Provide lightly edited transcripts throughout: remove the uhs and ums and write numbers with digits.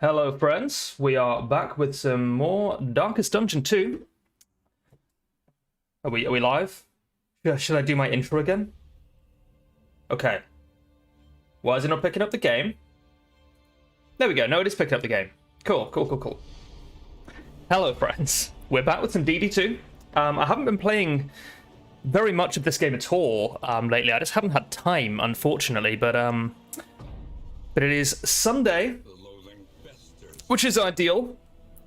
Hello friends, we are back with some more Darkest Dungeon 2. Are we live? Should I do my intro again? Okay. Why is it not picking up the game? There we go, no, it is picking up the game. Cool. Hello friends, we're back with some DD2. I haven't been playing very much of this game at all lately. I just haven't had time, unfortunately, but it is Sunday, which is ideal.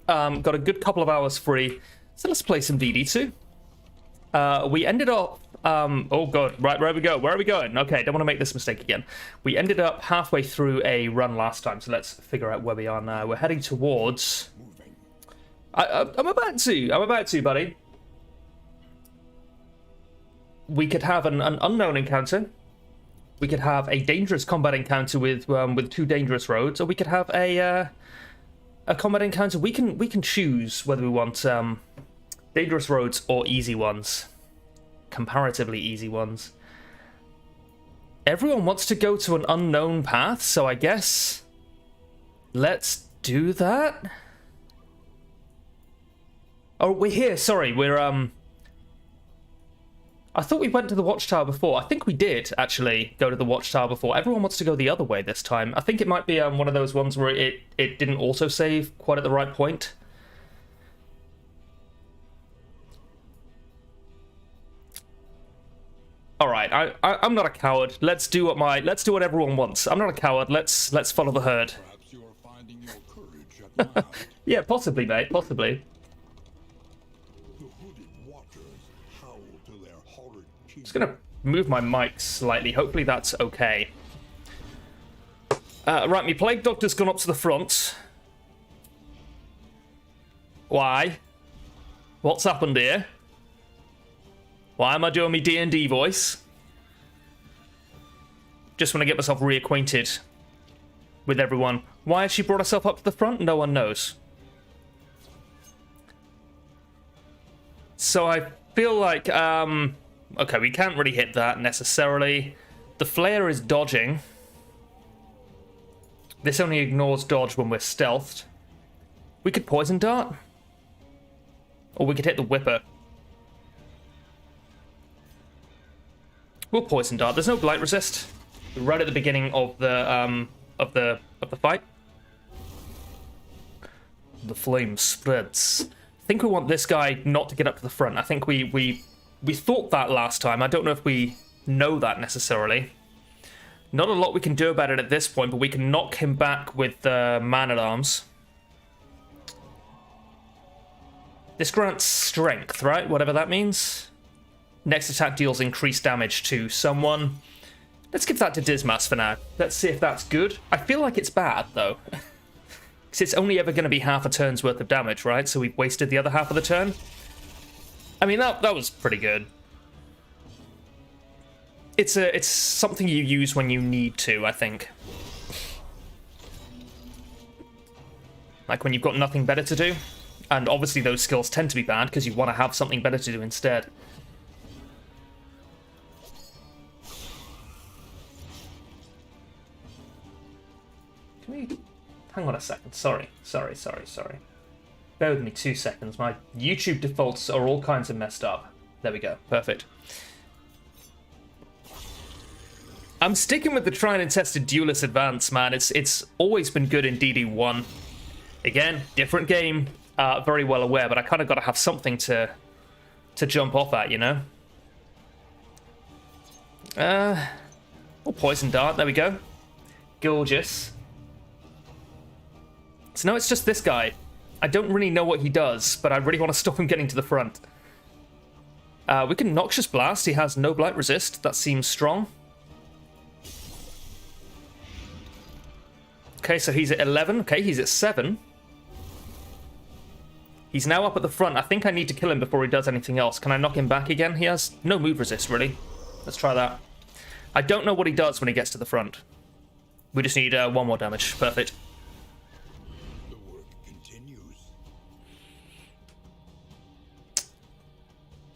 Got a good couple of hours free, so let's play some DD2. We ended up, oh god, right, where we go? Where are we going? Okay, don't want to make this mistake again. We ended up halfway through a run last time, so let's figure out where we are now. We're heading towards... I'm about to, buddy. We could have an unknown encounter. We could have a dangerous combat encounter with two dangerous roads, or we could have a combat encounter. We can choose whether we want dangerous roads or easy ones, comparatively easy ones. Everyone wants to go to an unknown path, so I guess let's do that. Oh, we're here. Sorry, we're I thought we went to the watchtower before. I think we did actually go to the watchtower before. Everyone wants to go the other way this time. I think it might be one of those ones where it didn't autosave quite at the right point. All right, I'm not a coward. Let's do what everyone wants. I'm not a coward. Let's follow the herd. Perhaps you are finding your courage at last. Yeah, possibly, mate. Possibly. The hooded watchers howl to their horrid king. Just gonna move my mic slightly. Hopefully that's okay. Right, my plague doctor's gone up to the front. Why? What's happened here? Why am I doing my D&D voice? Just want to get myself reacquainted with everyone. Why has she brought herself up to the front? No one knows. So I feel like, okay, we can't really hit that necessarily. The flare is dodging. This only ignores dodge when we're stealthed. We could poison dart. Or we could hit the whipper. We'll poison dart. There's no blight resist. Right at the beginning of the fight. The flame spreads. I think we want this guy not to get up to the front. I think we thought that last time. I don't know if we know that necessarily. Not a lot we can do about it at this point, but we can knock him back with the man-at-arms. This grants strength, right? Whatever that means. Next attack deals increased damage to someone. Let's give that to Dismas for now. Let's see if that's good. I feel like it's bad, though. Because it's only ever going to be half a turn's worth of damage, right? So we've wasted the other half of the turn. I mean, that was pretty good. It's something you use when you need to, I think. Like when you've got nothing better to do. And obviously those skills tend to be bad because you want to have something better to do instead. Can we... Hang on a second. Sorry. Bear with me 2 seconds. My YouTube defaults are all kinds of messed up. There we go. Perfect. I'm sticking with the tried and tested Duelist Advance, man. It's always been good in DD1. Again, different game. Very well aware, but I kind of got to have something to jump off at, you know? Oh, poison dart. There we go. Gorgeous. So no, it's just this guy. I don't really know what he does, but I really want to stop him getting to the front. We can Noxious Blast. He has no blight resist. That seems strong. Okay, so he's at 11. Okay, he's at 7. He's now up at the front. I think I need to kill him before he does anything else. Can I knock him back again? He has no move resist, really. Let's try that. I don't know what he does when he gets to the front. We just need 1 more damage. Perfect. The work continues.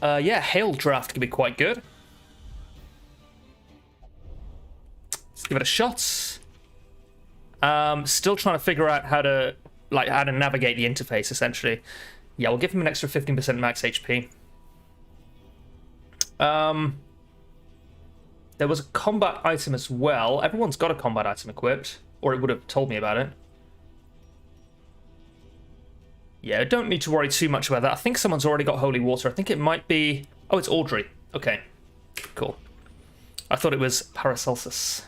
Yeah, Hail Draft could be quite good. Let's give it a shot. Still trying to figure out how to navigate the interface, essentially. Yeah, we'll give him an extra 15% max HP. There was a combat item as well. Everyone's got a combat item equipped, or it would have told me about it. Yeah, don't need to worry too much about that. I think someone's already got holy water. I think it might be... Oh, it's Audrey. Okay, cool. I thought it was Paracelsus.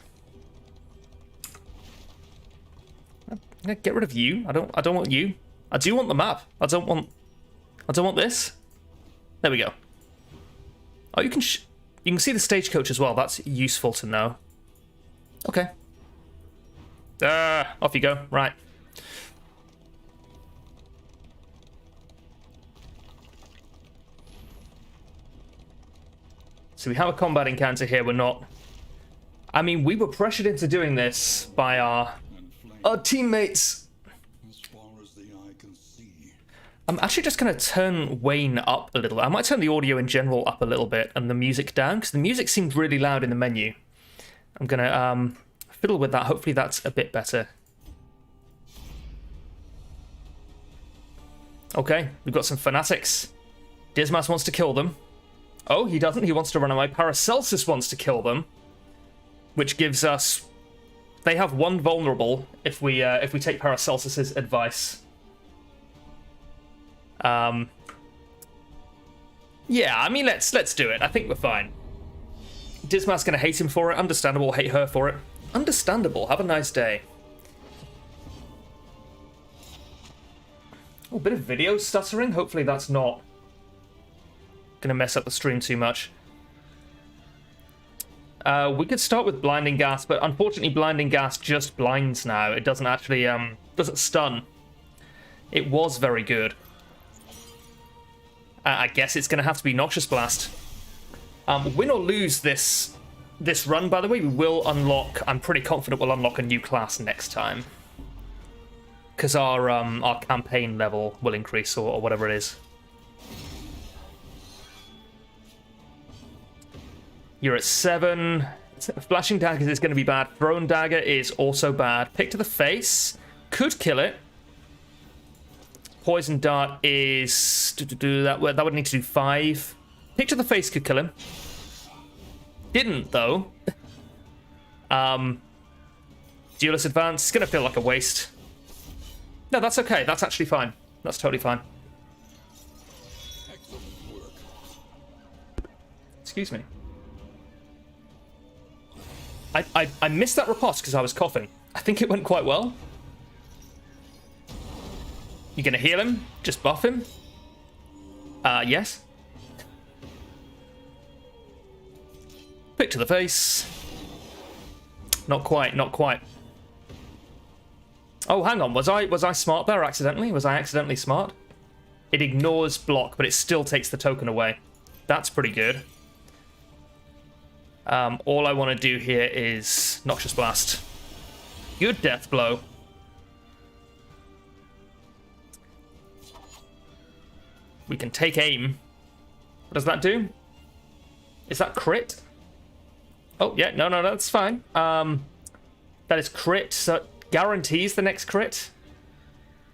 Get rid of you. I don't want you. I do want the map. I don't want this. There we go. Oh, you can see the stagecoach as well. That's useful to know. Okay. Off you go. Right. So we have a combat encounter here. We're not... I mean, we were pressured into doing this by our teammates. As far as the eye can see. I'm actually just going to turn Wayne up a little. I might turn the audio in general up a little bit and the music down, because the music seems really loud in the menu. I'm going to fiddle with that. Hopefully that's a bit better. Okay, we've got some fanatics. Dismas wants to kill them. Oh, he doesn't. He wants to run away. Paracelsus wants to kill them, which gives us... They have one vulnerable if we take Paracelsus's advice. Yeah, I mean, let's do it. I think we're fine. Dismas gonna hate him for it. Understandable. Hate her for it. Understandable. Have a nice day. Oh, a bit of video stuttering. Hopefully that's not gonna mess up the stream too much. We could start with blinding gas, but unfortunately blinding gas just blinds now. It doesn't actually doesn't stun. It was very good. I guess it's going to have to be Noxious Blast. Win or lose this run, by the way, we will unlock... I'm pretty confident we'll unlock a new class next time, because our campaign level will increase, or whatever it is. You're at 7. Flashing daggers is going to be bad. Thrown dagger is also bad. Pick to the face could kill it. Poison dart is... That would need to do 5. Pick to the face could kill him. Didn't, though. Duelist advance is going to feel like a waste. No, that's okay. That's actually fine. That's totally fine. Excuse me. I missed that riposte because I was coughing. I think it went quite well. You gonna heal him? Just buff him? Yes. Pick to the face. Not quite, not quite. Oh, hang on. Was I smart there accidentally? Was I accidentally smart? It ignores block, but it still takes the token away. That's pretty good. All I want to do here is Noxious Blast. Good death blow. We can take aim. What does that do? Is that crit? Oh, yeah, no, that's fine. That is crit, so it guarantees the next crit.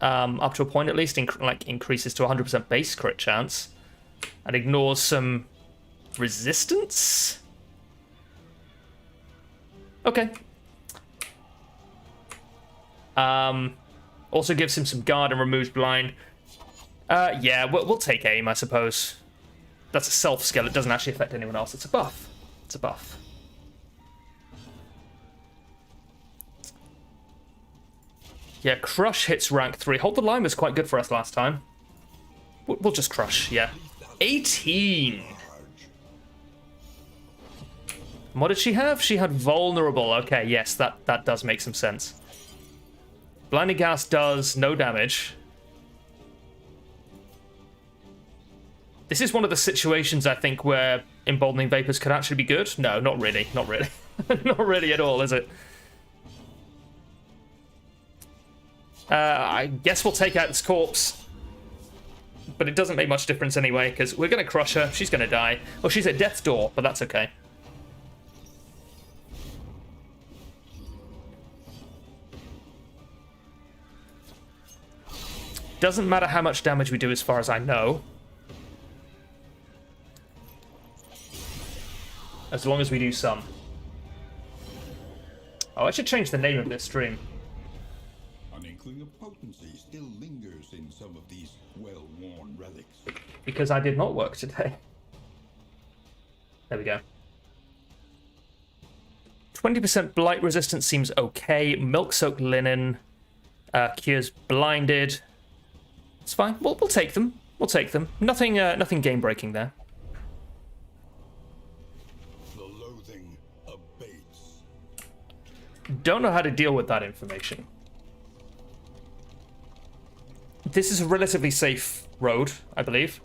Up to a point at least, increases to 100% base crit chance. And ignores some resistance? Okay. Also gives him some guard and removes blind. Yeah, we'll take aim, I suppose. That's a self skill. It doesn't actually affect anyone else. It's a buff. It's a buff. Yeah, Crush hits rank 3. Hold the Line was quite good for us last time. We'll just Crush, yeah. 18! What did she have? She had Vulnerable. Okay, yes, that does make some sense. Blinding Gas does no damage. This is one of the situations, I think, where Emboldening Vapors could actually be good. No, not really. Not really. Not really at all, is it? I guess we'll take out this corpse. But it doesn't make much difference anyway, because we're going to crush her. She's going to die. Well, she's at death's door, but that's okay. Doesn't matter how much damage we do as far as I know. As long as we do some. Oh, I should change the name of this stream. An inkling of potency still lingers in some of these well-worn relics. Because I did not work today. There we go. 20% blight resistance seems okay. Milk-soaked linen cures blinded. It's fine. We'll take them. We'll take them. Nothing game-breaking there. The loathing abates. Don't know how to deal with that information. This is a relatively safe road, I believe.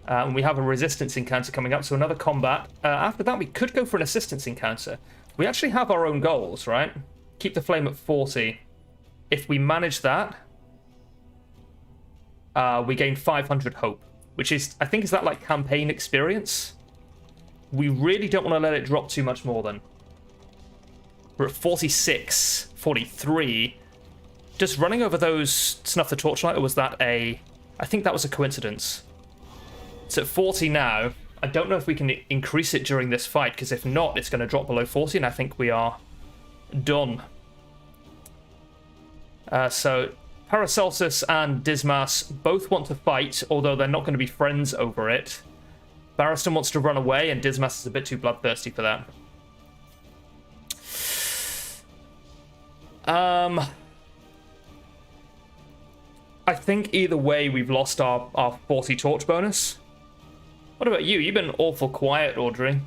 And we have a resistance encounter coming up, so another combat. After that, we could go for an assistance encounter. We actually have our own goals, right? Keep the flame at 40. If we manage that, we gain 500 hope, which is, I think, is that like campaign experience? We really don't want to let it drop too much more than. We're at 46, 43. Just running over those snuff the torchlight, or was that a... I think that was a coincidence. It's at 40 now. I don't know if we can increase it during this fight, because if not, it's going to drop below 40, and I think we are done. So, Paracelsus and Dismas both want to fight, although they're not going to be friends over it. Barristan wants to run away, and Dismas is a bit too bloodthirsty for that. I think either way we've lost our 40 torch bonus. What about you? You've been awful quiet, Audrey.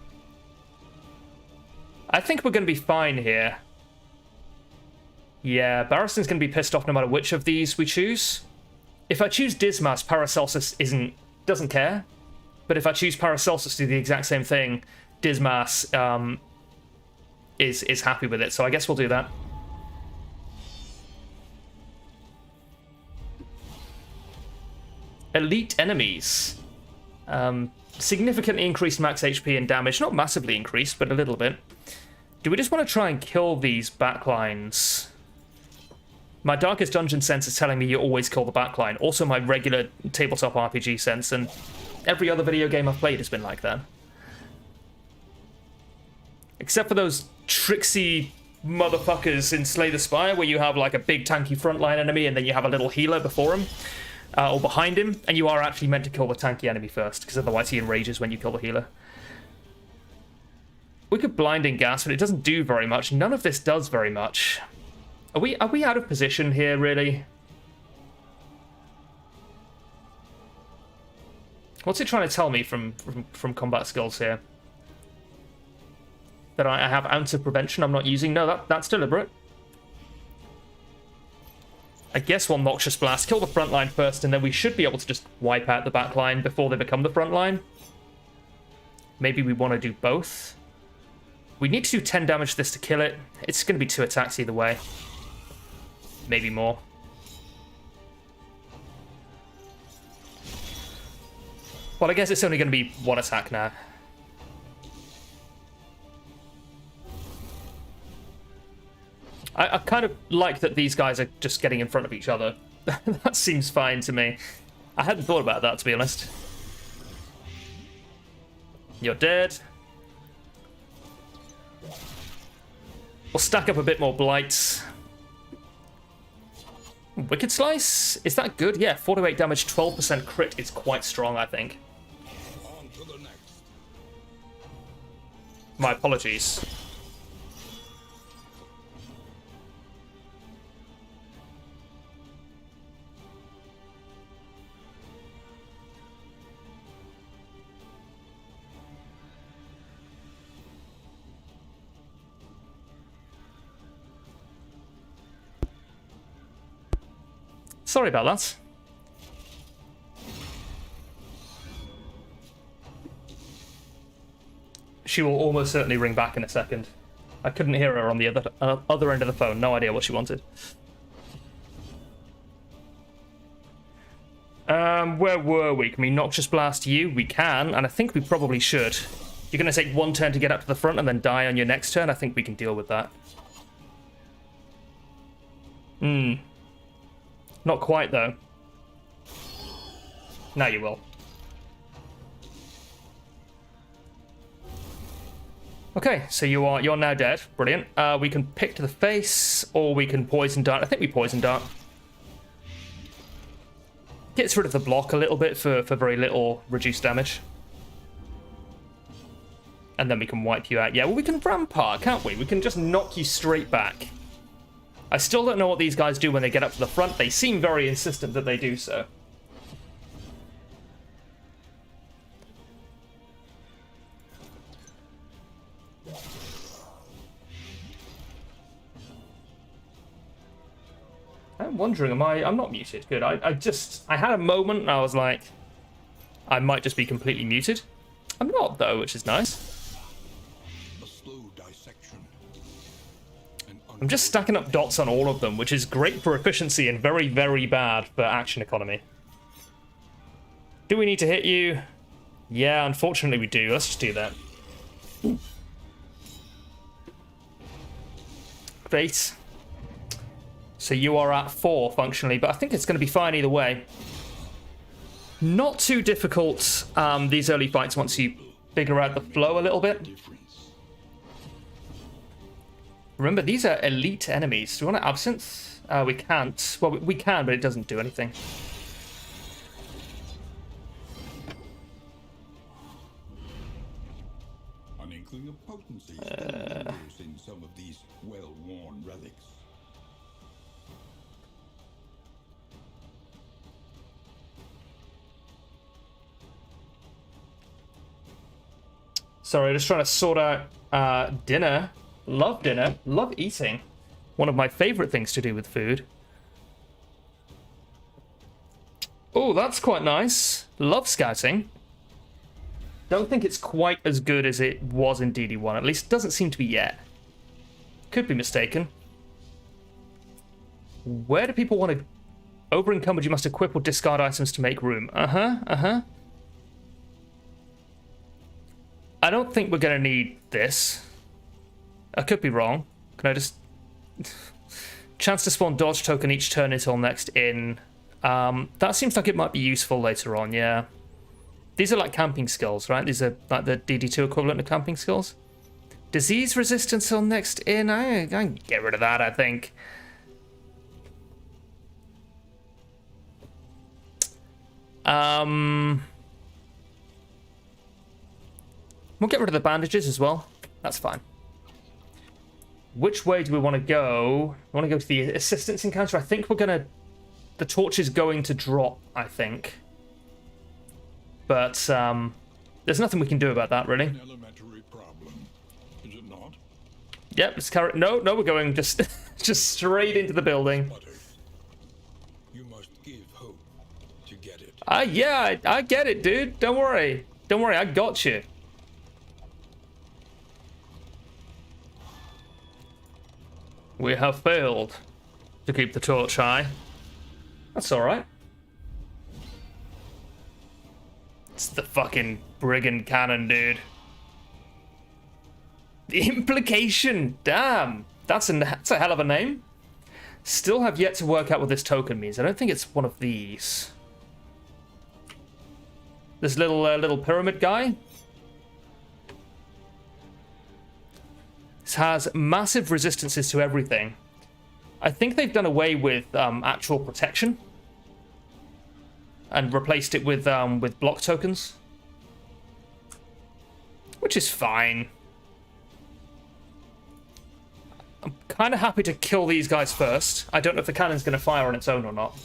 I think we're going to be fine here. Yeah, Barristan's going to be pissed off no matter which of these we choose. If I choose Dismas, Paracelsus doesn't care. But if I choose Paracelsus to do the exact same thing, Dismas is happy with it. So I guess we'll do that. Elite enemies. Significantly increased max HP and damage. Not massively increased, but a little bit. Do we just want to try and kill these backlines? My Darkest Dungeon sense is telling me you always kill the backline. Also my regular tabletop RPG sense, and every other video game I've played has been like that. Except for those tricksy motherfuckers in Slay the Spire, where you have like a big tanky frontline enemy and then you have a little healer before him. Or behind him, and you are actually meant to kill the tanky enemy first, because otherwise he enrages when you kill the healer. We could blinding gas, but it doesn't do very much. None of this does very much. Are we out of position here, really? What's it trying to tell me from combat skills here? That I have ounce of prevention I'm not using? No, that's deliberate. I guess we'll Noxious Blast, kill the front line first, and then we should be able to just wipe out the back line before they become the front line. Maybe we want to do both. We need to do 10 damage to this to kill it. It's going to be 2 attacks either way. Maybe more. Well, I guess it's only going to be 1 attack now. I kind of like that these guys are just getting in front of each other. That seems fine to me. I hadn't thought about that, to be honest. You're dead. We'll stack up a bit more blights. Wicked Slice? Is that good? Yeah, 4 to 8 damage, 12% crit is quite strong, I think. On to the next. My apologies. Sorry about that. She will almost certainly ring back in a second. I couldn't hear her on the other end of the phone. No idea what she wanted. Where were we? Can we Noxious Blast you? We can, and I think we probably should. You're going to take 1 turn to get up to the front and then die on your next turn. I think we can deal with that. Not quite, though. Now you will. Okay, so you're now dead. Brilliant. We can pick to the face, or we can poison dart. I think we poison dart. Gets rid of the block a little bit for very little reduced damage. And then we can wipe you out. Yeah, well, we can rampart, can't we? We can just knock you straight back. I still don't know what these guys do when they get up to the front. They seem very insistent that they do so. I'm wondering, I'm not muted. Good. I had a moment and I was like, I might just be completely muted. I'm not, though, which is nice. A slow dissection. I'm just stacking up dots on all of them, which is great for efficiency and very, very bad for action economy. Do we need to hit you? Yeah, unfortunately we do. Let's just do that. Great. So you are at 4 functionally, but I think it's going to be fine either way. Not too difficult, these early fights, once you figure out the flow a little bit. Remember, these are elite enemies. Do you want an absinthe? We can't. Well, we can, but it doesn't do anything. An inkling of potency still lingers in some of these well-worn relics. Sorry, just trying to sort out dinner. Love dinner. Love eating. One of my favorite things to do with food. Oh, that's quite nice. Love scouting. Don't think it's quite as good as it was in DD1. At least it doesn't seem to be yet. Could be mistaken. Where do people want to... Over encumbered, you must equip or discard items to make room. Uh-huh. I don't think we're going to need this. I could be wrong. Can I just... Chance to spawn dodge token each turn until next in. That seems like it might be useful later on, yeah. These are like camping skills, right? These are like the DD2 equivalent of camping skills. Disease resistance till next in. I can get rid of that, I think. We'll get rid of the bandages as well. That's fine. Which way do we want to go? We want to go to the assistance encounter. I think we're going to... The torch is going to drop, I think. But there's nothing we can do about that, really. An elementary problem, is it not? Yep, let's carry... No, we're going just straight into the building. You must give hope to get it. Yeah, I get it, dude. Don't worry. Don't worry, I got you. We have failed to keep the torch high. That's alright. It's the fucking brigand cannon, dude. The implication! Damn! That's a hell of a name. Still have yet to work out what this token means. I don't think it's one of these. This little pyramid guy. This has massive resistances to everything. I think they've done away with actual protection and replaced it with block tokens, which is fine. I'm kind of happy to kill these guys first. I don't know if the cannon's going to fire on its own or not.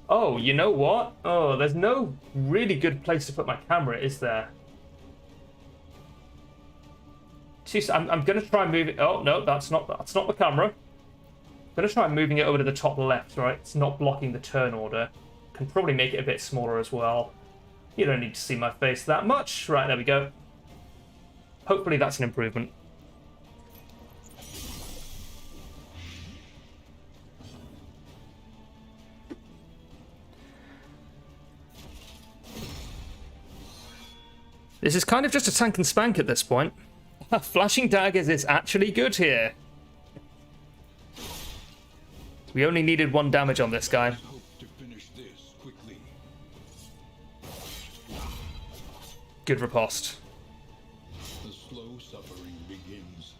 Oh, you know what? Oh, there's no really good place to put my camera, is there? I'm going to try and move it. Oh, no, that's not the camera. I'm going to try moving it over to the top left, right? It's not blocking the turn order. Can probably make it a bit smaller as well. You don't need to see my face that much. Right, there we go. Hopefully that's an improvement. This is kind of just a tank and spank at this point. Flashing daggers is actually good here. We only needed 1 damage on this guy. Hope to finish this quickly. Good riposte. The slow suffering begins.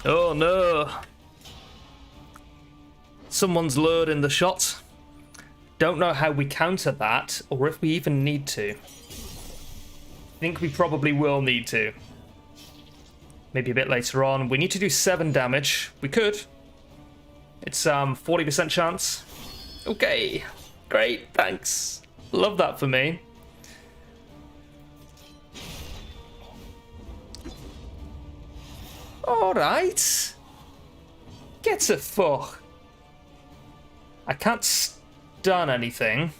Oh no! Someone's lured in the shot. Don't know how we counter that, or if we even need to. Think we probably will need to. Maybe a bit later on. We need to do 7 damage. We could. It's 40% chance. Okay. Great, thanks. Love that for me. Alright. Get a fuck. I can't stun anything.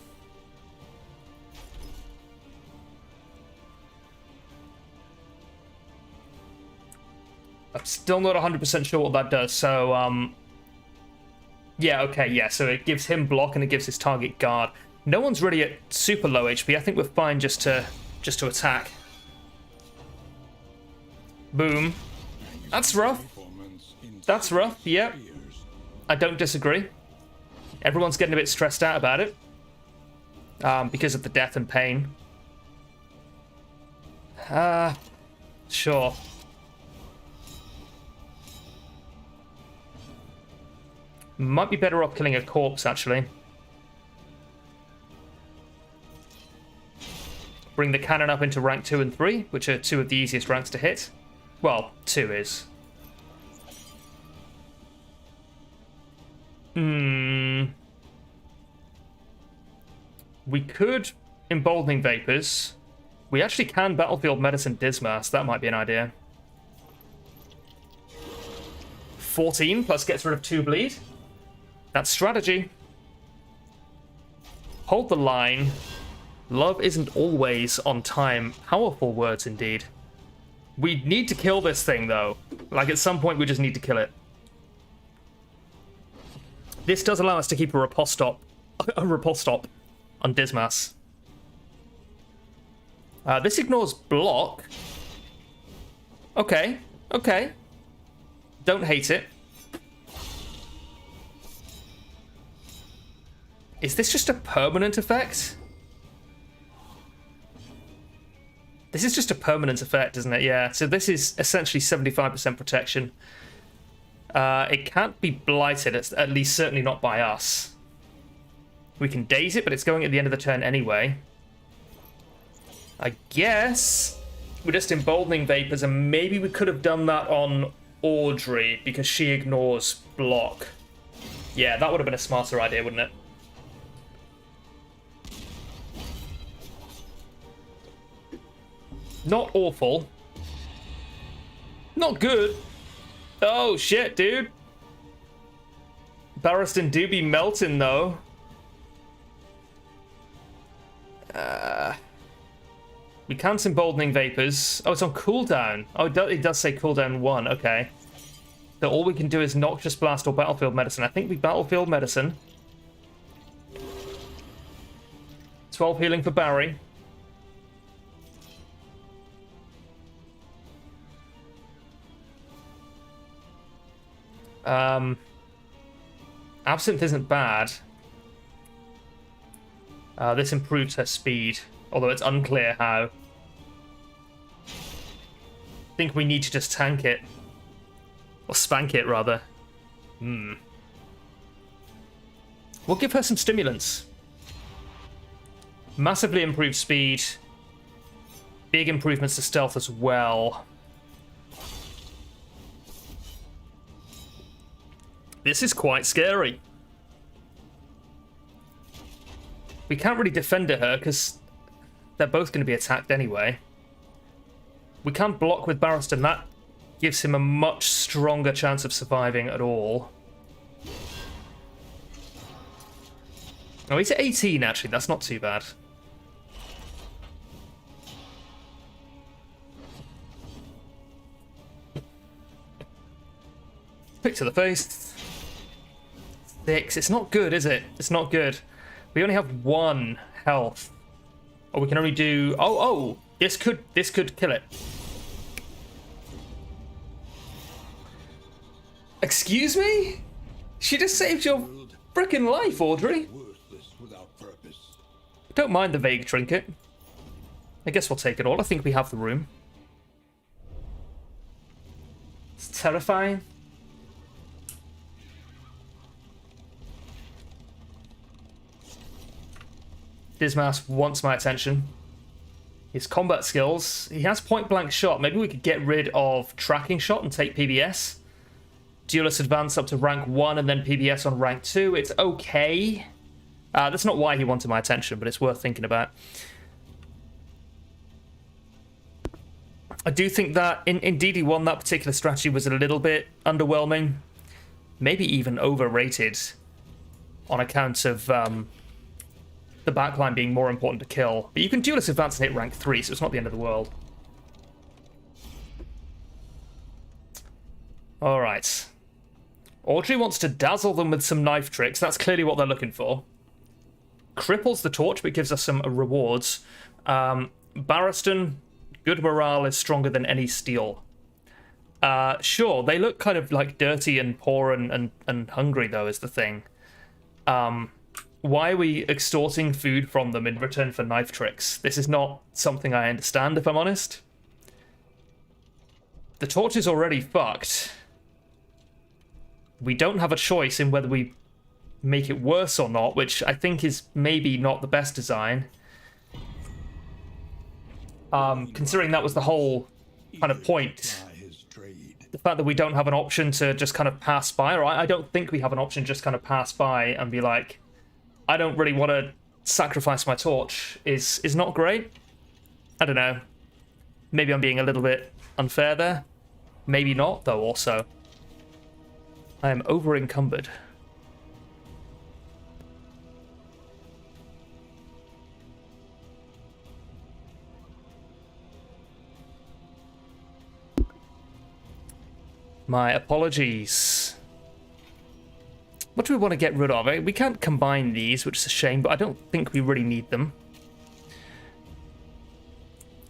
I'm still not 100% sure what that does, so, yeah, okay, yeah, so it gives him block and it gives his target guard. No one's really at super low HP. I think we're fine just to attack. Boom. That's rough. That's rough, yep. I don't disagree. Everyone's getting a bit stressed out about it. Because of the death and pain. Sure. Might be better off killing a corpse, actually. Bring the cannon up into rank 2 and 3, which are 2 of the easiest ranks to hit. Well, 2 is. We could Emboldening Vapors. We actually can Battlefield Medicine Dismas. That might be an idea. 14 plus gets rid of 2 bleed. That's strategy. Hold the line. Love isn't always on time. Powerful words indeed. We need to kill this thing, though. Like, at some point, we just need to kill it. This does allow us to keep a riposte stop on Dismas. This ignores block. Okay, okay. Don't hate it. Is this just a permanent effect? This is just a permanent effect, isn't it? Yeah, so this is essentially 75% protection. It can't be blighted, at least certainly not by us. We can daze it, but it's going at the end of the turn anyway. I guess we're just emboldening Vapors, and maybe we could have done that on Audrey, because she ignores block. Yeah, that would have been a smarter idea, wouldn't it? Not awful. Not good. Oh, shit, dude. Barristan do be melting, though. We can't Emboldening Vapors. Oh, it's on cooldown. Oh, it does say cooldown 1. Okay. So all we can do is Noxious Blast or Battlefield Medicine. I think we Battlefield Medicine. 12 healing for Barry. Absinthe isn't bad. This improves her speed, although it's unclear how. I think we need to just tank it. Or spank it, rather. We'll give her some stimulants. Massively improved speed. Big improvements to stealth as well. This is quite scary. We can't really defend her because they're both going to be attacked anyway. We can't block with Barristan. That gives him a much stronger chance of surviving at all. Oh, he's at 18 actually. That's not too bad. Pick to the face. 6. It's not good, is it? It's not good. We only have 1 health. Or we can only do... Oh! This could kill it. Excuse me? She just saved your frickin' life, Audrey. Worthless without purpose. Don't mind the vague trinket. I guess we'll take it all. I think we have the room. It's terrifying. Dismas wants my attention. His combat skills. He has point-blank shot. Maybe we could get rid of tracking shot and take PBS. Duelist advance up to rank 1 and then PBS on rank 2. It's okay. That's not why he wanted my attention, but it's worth thinking about. I do think that in DD1, that particular strategy was a little bit underwhelming. Maybe even overrated on account of the backline being more important to kill. But you can duelist advance and hit rank 3, so it's not the end of the world. Alright. Audrey wants to dazzle them with some knife tricks. That's clearly what they're looking for. Cripples the torch, but gives us some rewards. Barristan, good morale is stronger than any steel. Sure, they look kind of like dirty and poor and hungry, though, is the thing. Why are we extorting food from them in return for knife tricks? This is not something I understand, if I'm honest. The torch is already fucked. We don't have a choice in whether we make it worse or not, which I think is maybe not the best design. Considering that was the whole kind of point. The fact that we don't have an option to just kind of pass by, or I don't think we have an option to just kind of pass by and be like, I don't really want to sacrifice my torch, is not great. I don't know. Maybe I'm being a little bit unfair there. Maybe not, though, also. I am over-encumbered. My apologies. What do we want to get rid of? We can't combine these, which is a shame, but I don't think we really need them.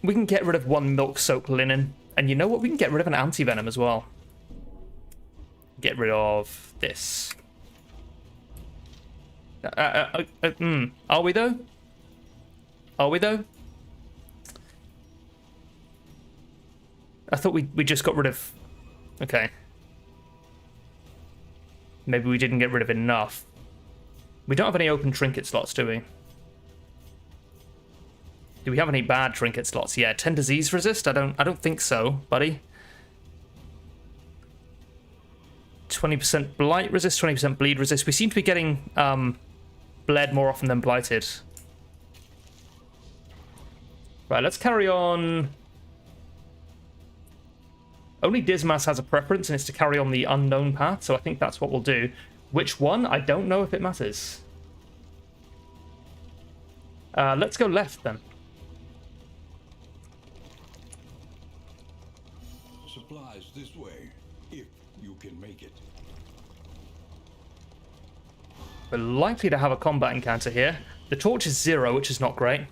We can get rid of one milk-soaked linen. And you know what? We can get rid of an anti-venom as well. Get rid of this. Are we though? Are we though? I thought we just got rid of... Okay. Maybe we didn't get rid of enough. We don't have any open trinket slots, do we? Do we have any bad trinket slots? Yeah, 10 disease resist? I don't think so, buddy. 20% blight resist, 20% bleed resist. We seem to be getting bled more often than blighted. Right, let's carry on. Only Dismas has a preference, and it's to carry on the unknown path, so I think that's what we'll do. Which one? I don't know if it matters. Let's go left, then. Supplies this way, if you can make it. We're likely to have a combat encounter here. The torch is 0, which is not great.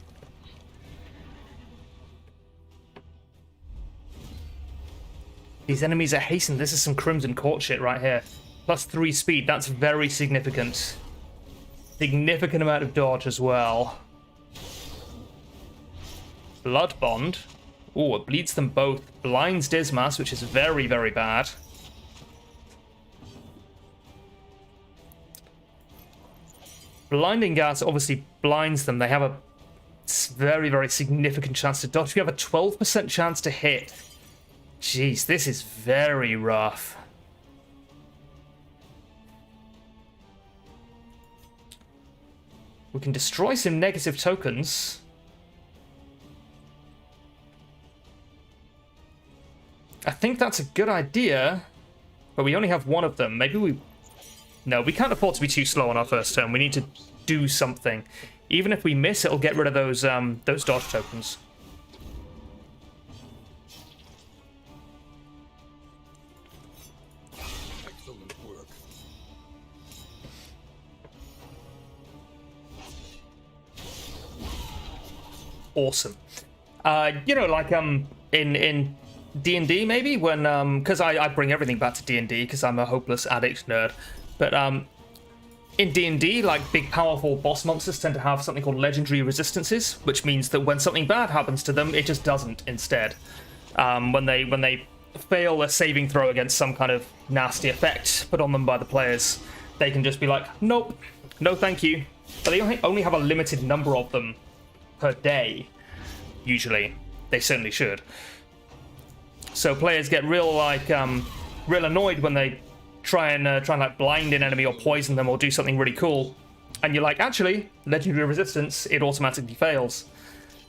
These enemies are hastened. This is some Crimson Court shit right here. Plus 3 speed. That's very significant. Significant amount of dodge as well. Blood Bond. Oh, it bleeds them both. Blinds Dismas, which is very, very bad. Blinding Gas obviously blinds them. They have a very, very significant chance to dodge. We have a 12% chance to hit. Jeez, this is very rough. We can destroy some negative tokens. I think that's a good idea, but we only have one of them. Maybe we... No, we can't afford to be too slow on our first turn. We need to do something. Even if we miss, it'll get rid of those dodge tokens. Excellent work. Awesome. You know, like in D&D maybe, when because I bring everything back to D&D because I'm a hopeless addict nerd. but in D&D, like big powerful boss monsters tend to have something called legendary resistances, which means that when something bad happens to them, it just doesn't instead. When they fail a saving throw against some kind of nasty effect put on them by the players, they can just be like, nope, no thank you. But they only have a limited number of them per day, usually. They certainly should. So players get real annoyed when they try and like blind an enemy or poison them or do something really cool, and you're like, actually, legendary resistance, it automatically fails.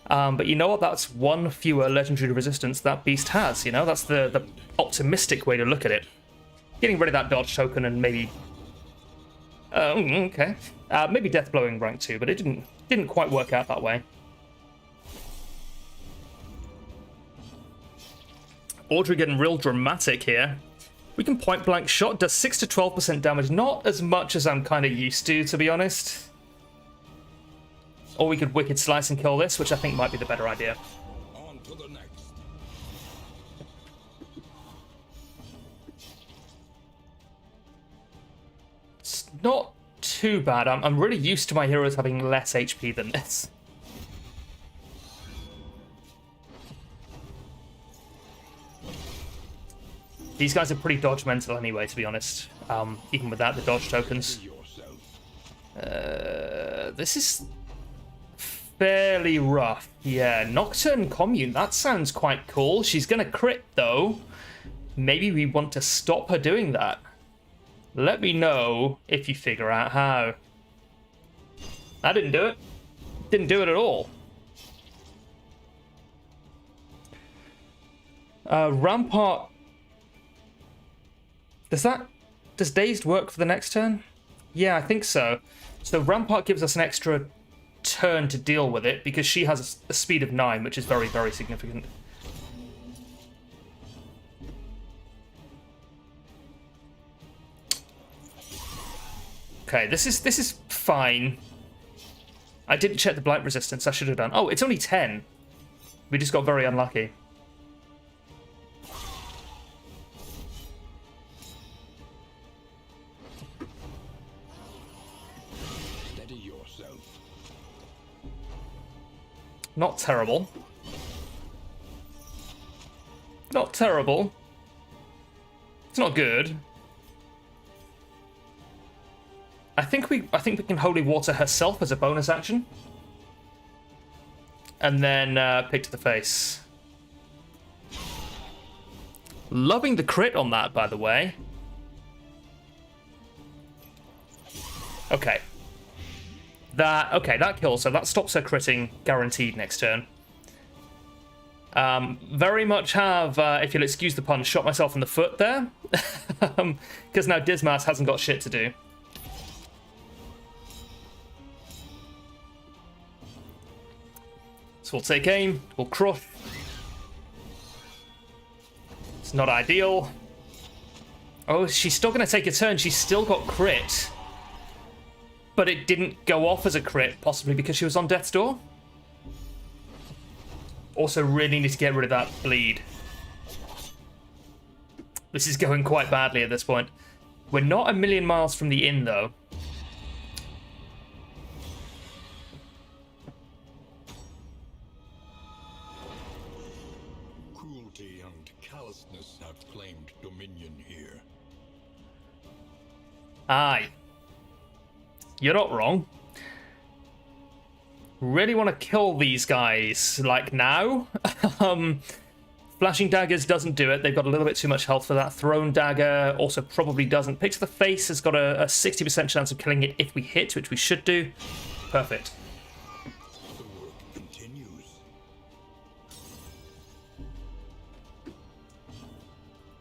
But you know what? That's one fewer legendary resistance that beast has. You know, that's the optimistic way to look at it. Getting rid of that dodge token and maybe, okay, maybe death blowing rank 2, but it didn't quite work out that way. Audrey getting real dramatic here. We can point blank shot, does 6 to 12% damage, not as much as I'm kind of used to be honest. Or we could wicked slice and kill this, which I think might be the better idea. On to the next. It's not too bad. I'm really used to my heroes having less HP than this. These guys are pretty dodge mental anyway, to be honest. Even without the dodge tokens. This is fairly rough. Yeah, Nocturne Commune, that sounds quite cool. She's gonna crit though. Maybe we want to stop her doing that. Let me know if you figure out how. I didn't do it. Didn't do it at all. Rampart. Does Dazed work for the next turn? Yeah, I think so. So Rampart gives us an extra turn to deal with it because she has a speed of 9, which is very, very significant. Okay, this is fine. I didn't check the blight resistance. I should have done. Oh, it's only 10. We just got very unlucky. Not terrible. Not terrible. It's not good. I think we can Holy Water herself as a bonus action. And then pick to the face. Loving the crit on that, by the way. Okay. That kills, so that stops her critting guaranteed next turn. Very much have, if you'll excuse the pun, shot myself in the foot there. Because now Dismas hasn't got shit to do. So we'll take aim, we'll crush. It's not ideal. Oh, she's still going to take a turn, she's still got crit. But it didn't go off as a crit, possibly because she was on death's door. Also really need to get rid of that bleed. This is going quite badly at this point. We're not a million miles from the inn, though. Cruelty and callousness have claimed dominion here. Aye. You're not wrong. Really want to kill these guys, like, now. Flashing Daggers doesn't do it. They've got a little bit too much health for that. Thrown Dagger also probably doesn't. Pick to the Face has got a 60% chance of killing it if we hit, which we should do. Perfect. The work continues.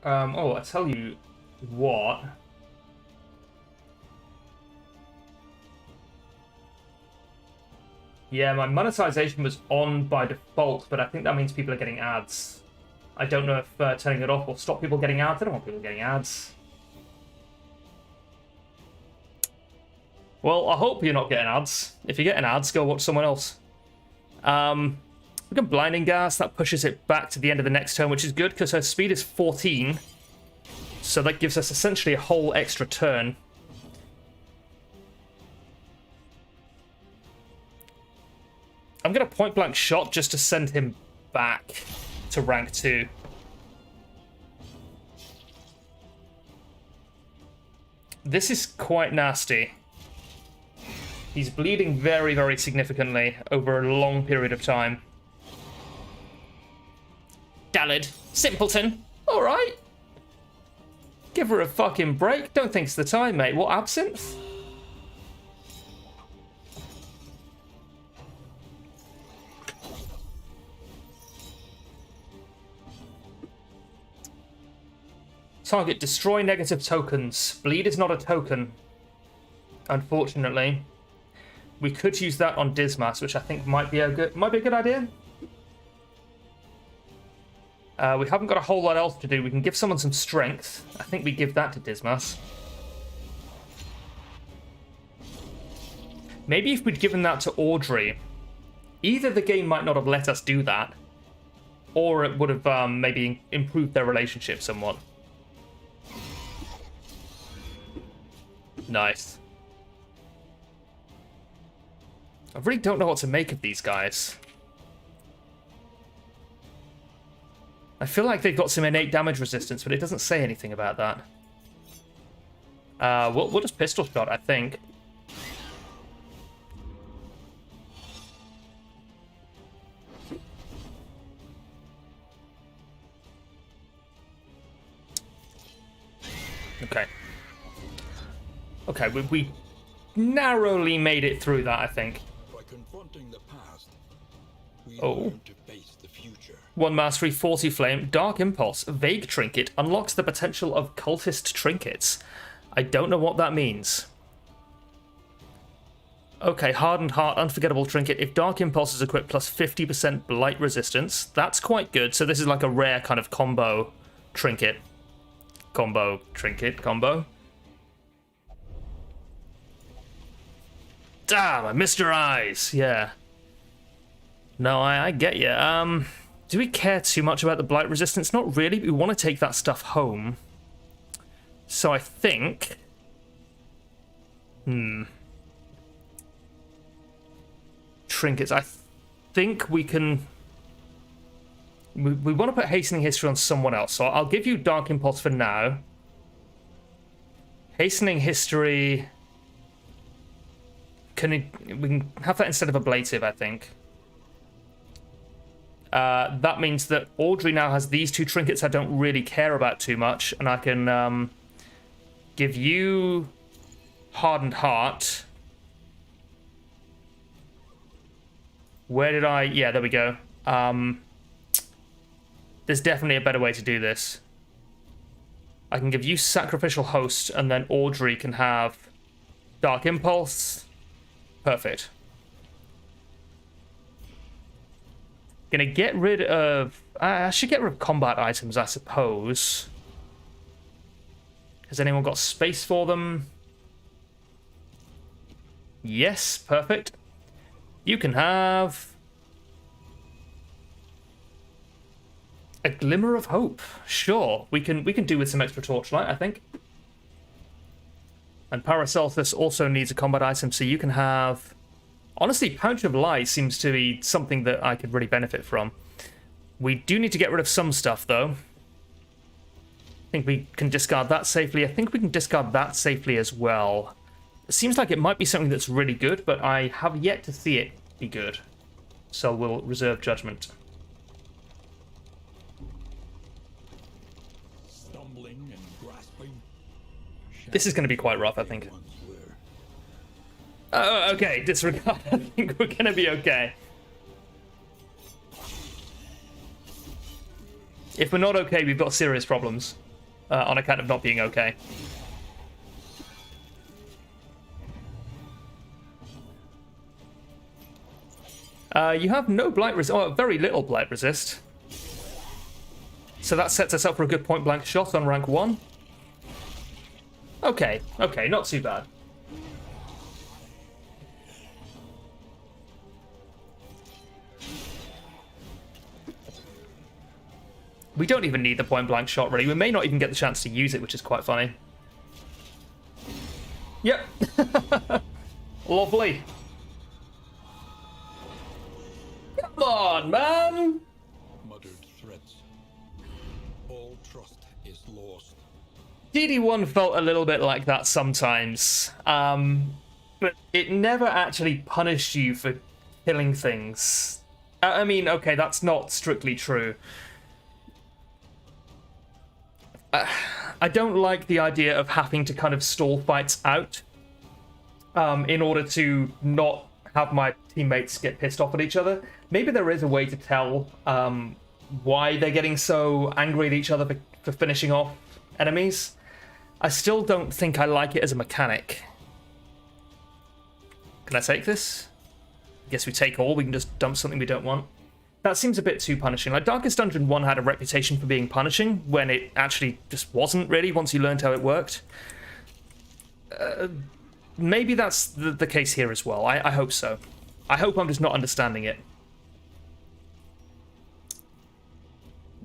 Oh, I tell you what. Yeah, my monetization was on by default, but I think that means people are getting ads. I don't know if turning it off will stop people getting ads. I don't want people getting ads. Well, I hope you're not getting ads. If you're getting ads, go watch someone else. We got Blinding Gas. That pushes it back to the end of the next turn, which is good because her speed is 14. So that gives us essentially a whole extra turn. point blank shot just to send him back to rank 2. This is quite nasty. He's bleeding very, very significantly over a long period of time. Dallard, simpleton. All right. Give her a fucking break. Don't think it's the time, mate. What, absinthe? Target, destroy negative tokens. Bleed is not a token, unfortunately. We could use that on Dismas, which I think might be a good idea. We haven't got a whole lot else to do. We can give someone some strength. I think we give that to Dismas. Maybe if we'd given that to Audrey, either the game might not have let us do that, or it would have maybe improved their relationship somewhat. Nice. I really don't know what to make of these guys. I feel like they've got some innate damage resistance, but it doesn't say anything about that. We'll just pistol shot, I think. Okay. Okay, we narrowly made it through that, I think. By confronting the past, we Oh. learn to face the future. 1 mastery, 40 flame, dark impulse, vague trinket, unlocks the potential of cultist trinkets. I don't know what that means. Okay, hardened heart, unforgettable trinket. If dark impulse is equipped, plus 50% blight resistance. That's quite good. So this is like a rare kind of combo trinket. Combo trinket combo. Damn, I missed your eyes. Yeah. No, I get you. Do we care too much about the blight resistance? Not really, but we want to take that stuff home. So I think... Trinkets. I think we can... We want to put Hastening History on someone else, so I'll give you Dark Impulse for now. Hastening History... we can have that instead of Ablative, I think. That means that Audrey now has these 2 trinkets I don't really care about too much, and I can give you Hardened Heart. Where did I... Yeah, there we go. There's definitely a better way to do this. I can give you Sacrificial Host, and then Audrey can have Dark Impulse. Perfect. Gonna get rid of... I should get rid of combat items, I suppose. Has anyone got space for them? Yes, perfect. You can have... A Glimmer of Hope. Sure, we can do with some extra torchlight, I think. And Paracelsus also needs a combat item, so you can have... Honestly, Pouch of Light seems to be something that I could really benefit from. We do need to get rid of some stuff, though. I think we can discard that safely. I think we can discard that safely as well. It seems like it might be something that's really good, but I have yet to see it be good. So we'll reserve judgment. Stumbling and grasping. This is going to be quite rough, I think. Okay, disregard. I think we're going to be okay. If we're not okay, we've got serious problems on account of not being okay. You have no blight resist, or very little blight resist. So that sets us up for a good point-blank shot on rank 1. Okay, not too bad. We don't even need the point-blank shot, really. We may not even get the chance to use it, which is quite funny. Yep. Lovely. Come on, man! Muttered threats. All trust is lost. DD1 felt a little bit like that sometimes, but it never actually punished you for killing things. I mean, okay, that's not strictly true. I don't like the idea of having to kind of stall fights out in order to not have my teammates get pissed off at each other. Maybe there is a way to tell why they're getting so angry at each other for finishing off enemies. I still don't think I like it as a mechanic. Can I take this? I guess we take all. We can just dump something we don't want. That seems a bit too punishing. Like, Darkest Dungeon 1 had a reputation for being punishing, when it actually just wasn't, really, once you learned how it worked. Maybe that's the case here as well. I hope so. I hope I'm just not understanding it.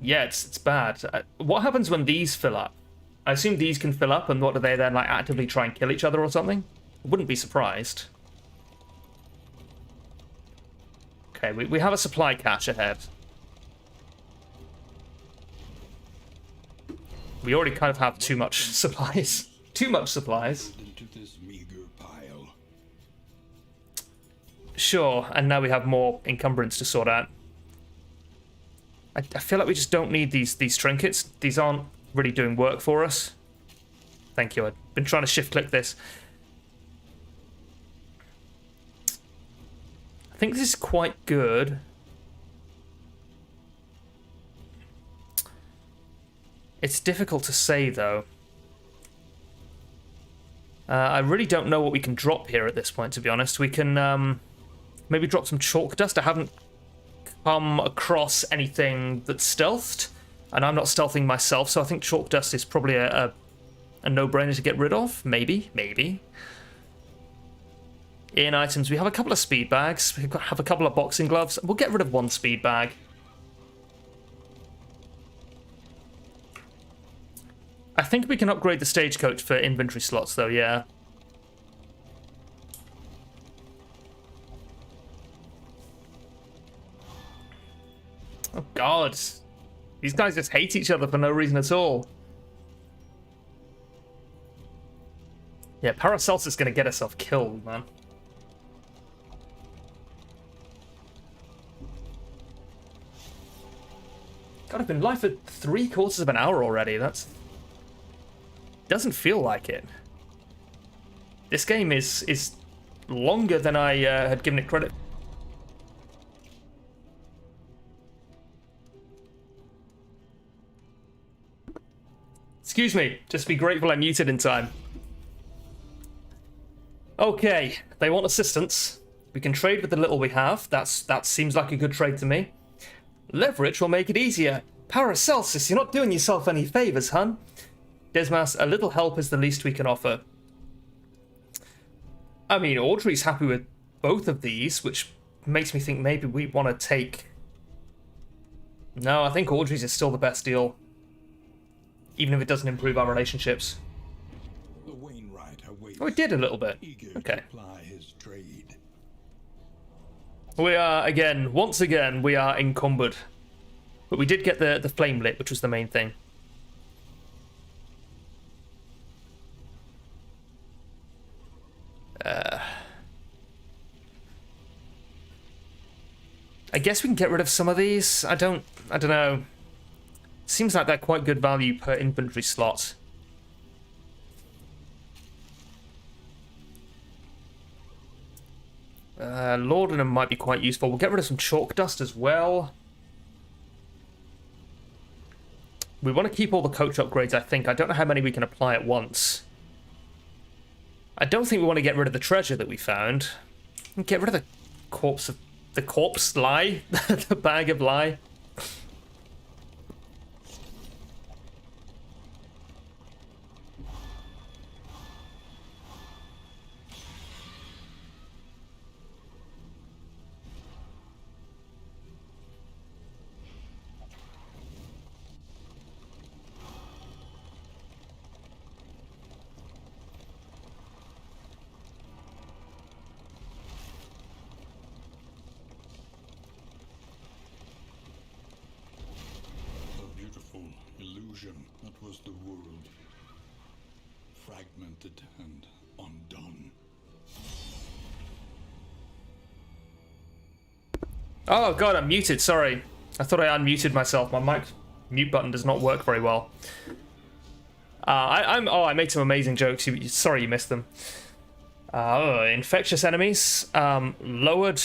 Yeah, it's bad. What happens when these fill up? I assume these can fill up, and what do they then, like, actively try and kill each other or something? I wouldn't be surprised. Okay, we have a supply cache ahead. We already kind of have too much supplies. Too much supplies. Into this meager pile. Sure, and now we have more encumbrance to sort out. I feel like we just don't need these trinkets. These aren't really doing work for us. Thank you. I've been trying to shift-click this. I think this is quite good. It's difficult to say, though. I really don't know what we can drop here at this point, to be honest. We can maybe drop some chalk dust. I haven't come across anything that's stealthed, and I'm not stealthing myself, so I think chalk dust is probably a no-brainer to get rid of. Maybe. In items, we have a couple of speed bags. We have a couple of boxing gloves. We'll get rid of one speed bag. I think we can upgrade the stagecoach for inventory slots, though, yeah. Oh, God. These guys just hate each other for no reason at all. Yeah, Paracelsus is going to get herself killed, man. God, I've been live for 3/4 of an hour already. That's... doesn't feel like it. This game is longer than I had given it credit. Excuse me, just be grateful I muted in time. Okay, they want assistance. We can trade with the little we have. That seems like a good trade to me. Leverage will make it easier. Paracelsus, you're not doing yourself any favors, hun. Desmas, a little help is the least we can offer. I mean, Audrey's happy with both of these, which makes me think maybe we want to take... No, I think Audrey's is still the best deal. Even if it doesn't improve our relationships. The Wainwright awaits. Oh, it did a little bit. Okay. To ply his trade. We are, again, once again, we are encumbered. But we did get the flame lit, which was the main thing. I guess we can get rid of some of these. I don't know. Seems like they're quite good value per inventory slot. Laudanum might be quite useful. We'll get rid of some chalk dust as well. We want to keep all the coach upgrades, I think. I don't know how many we can apply at once. I don't think we want to get rid of the treasure that we found. Get rid of the corpse of... the corpse lie? The bag of lie? was the world, fragmented and undone. Oh god, I'm muted, sorry. I thought I unmuted myself. My mic mute button does not work very well. I made some amazing jokes. Sorry you missed them. Infectious enemies. Lowered.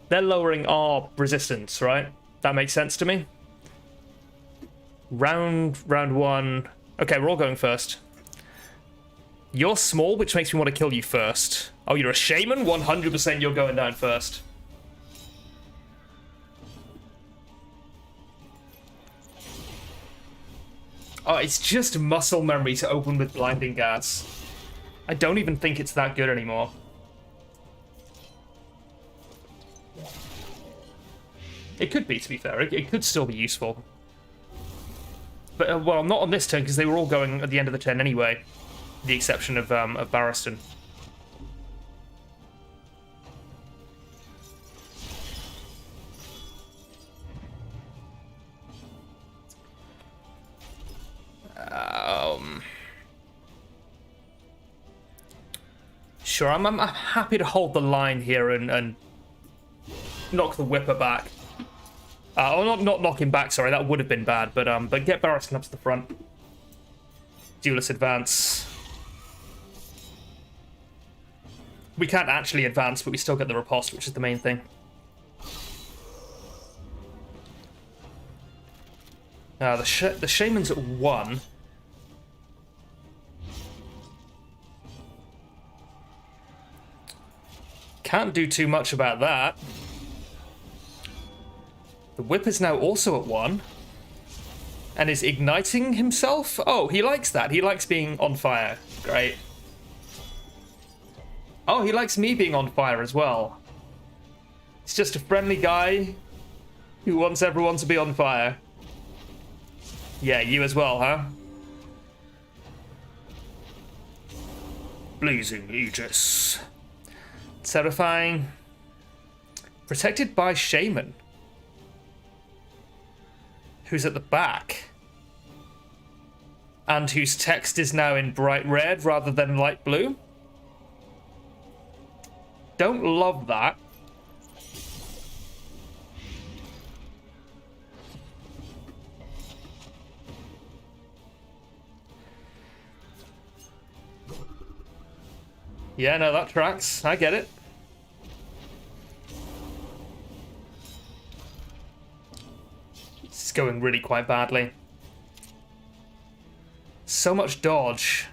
They're lowering our resistance, right? That makes sense to me. Round one. Okay, we're all going first. You're small, which makes me want to kill you first. Oh, you're a shaman? 100% you're going down first. Oh, it's just muscle memory to open with blinding gas. I don't even think it's that good anymore. It could be, to be fair. It could still be useful. But, well, not on this turn, because they were all going at the end of the turn anyway. With the exception of Barristan. Sure, I'm happy to hold the line here and knock the Whipper back. Or not knock him back, sorry, that would have been bad, but get Barristan up to the front. Duelist advance. We can't actually advance, but we still get the riposte, which is the main thing. The Shaman's at 1. Can't do too much about that. The Whipper's now also at 1. And is igniting himself? Oh, he likes that. He likes being on fire. Great. Oh, he likes me being on fire as well. He's just a friendly guy who wants everyone to be on fire. Yeah, you as well, huh? Blazing Aegis. Terrifying. Protected by Shaman. Who's at the back. And whose text is now in bright red rather than light blue. Don't love that. Yeah, no, that tracks. I get it. This is going really quite badly. So much dodge.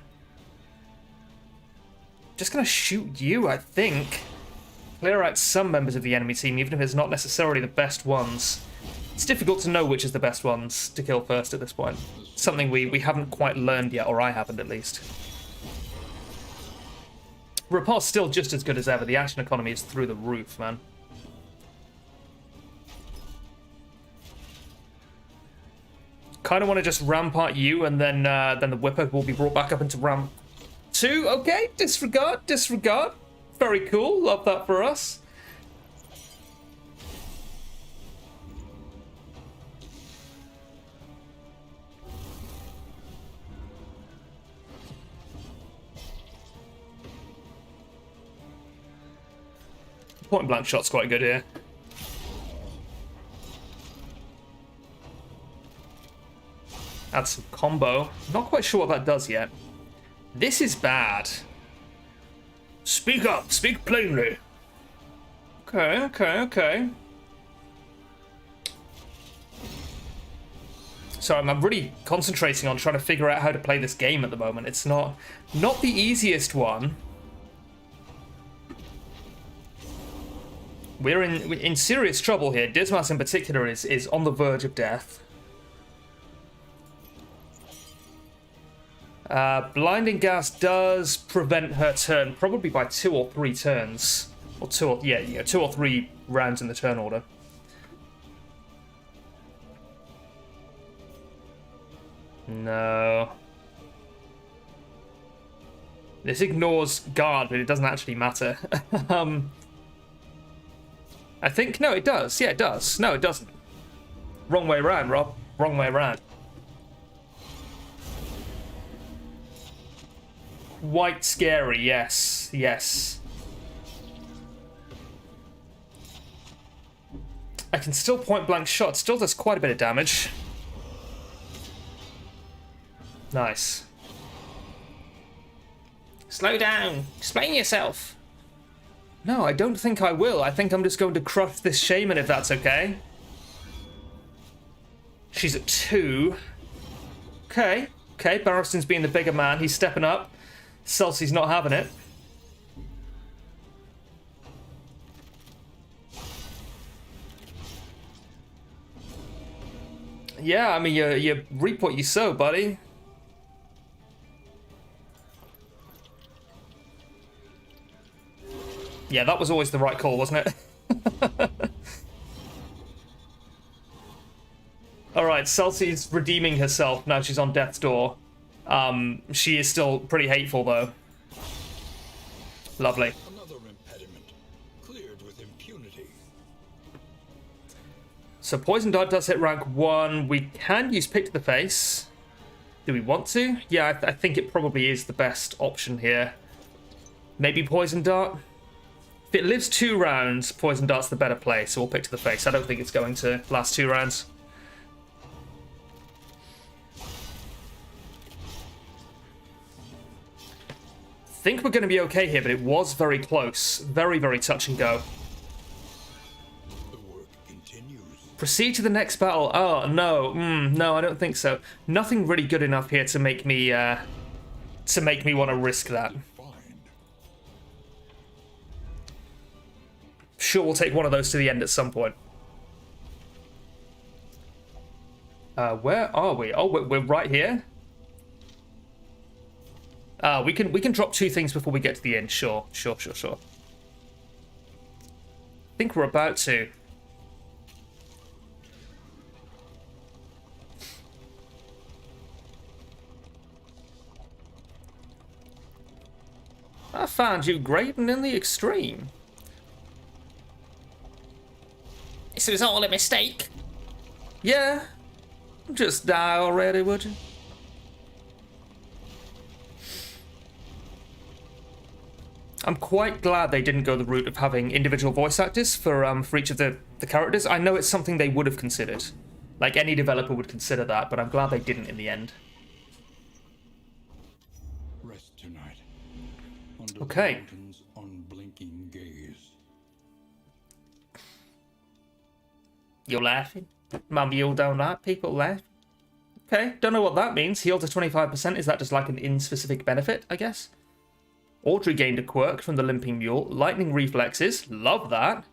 Just gonna shoot you, I think. Clear out some members of the enemy team, even if it's not necessarily the best ones. It's difficult to know which is the best ones to kill first at this point. Something we haven't quite learned yet, or I haven't at least. Riposte's still just as good as ever. The action economy is through the roof, man. Kind of want to just rampart you, and then the Whipper will be brought back up into ramp 2. Okay, disregard, disregard. Very cool. Love that for us. Point blank shot's quite good here. Add some combo. Not quite sure what that does yet. This is bad. Speak up. Speak plainly. Okay, okay, okay. So I'm really concentrating on trying to figure out how to play this game at the moment. It's not the easiest one. We're in serious trouble here. Dismas in particular is on the verge of death. Blinding gas does prevent her turn, probably by 2 or 3 turns, or 2 or 3 rounds in the turn order. No. This ignores guard, but it doesn't actually matter. I think no, it does. Yeah, it does. No, it doesn't. Wrong way around, Rob. Wrong way around. Quite scary, yes. Yes. I can still point blank shot. Still does quite a bit of damage. Nice. Slow down. Explain yourself. No, I don't think I will. I think I'm just going to crush this shaman if that's okay. She's at 2. Okay. Okay, Barristan's being the bigger man. He's stepping up. Celsie's not having it. Yeah, I mean, you reap what you sow, buddy. Yeah, that was always the right call, wasn't it? Alright, Celsie's redeeming herself now she's on death's door. She is still pretty hateful, though. Lovely. Another impediment cleared with impunity. So Poison Dart does hit rank 1. We can use Pick to the Face. Do we want to? Yeah, I think it probably is the best option here. Maybe Poison Dart? If it lives 2 rounds, Poison Dart's the better play, so we'll Pick to the Face. I don't think it's going to last 2 rounds. I think we're going to be okay here, but it was very close. Very, very touch and go. The work continues. Proceed to the next battle. Oh, no. No, I don't think so. Nothing really good enough here to make me want to risk that. Sure, we'll take one of those to the end at some point. Where are we? Oh, we're right here. We can drop 2 things before we get to the end. Sure. I think we're about to. I found you great and in the extreme. This was all a mistake. Yeah. Just die already, would you? I'm quite glad they didn't go the route of having individual voice actors for each of the characters. I know it's something they would have considered. Like, any developer would consider that, but I'm glad they didn't in the end. Rest tonight. Under Okay. the mountain's unblinking gaze. You're laughing? Mum, you don't like people laughing? Okay, don't know what that means. Heal to 25%, is that just like an in-specific benefit, I guess? Audrey gained a quirk from the Limping Mule. Lightning Reflexes, love that.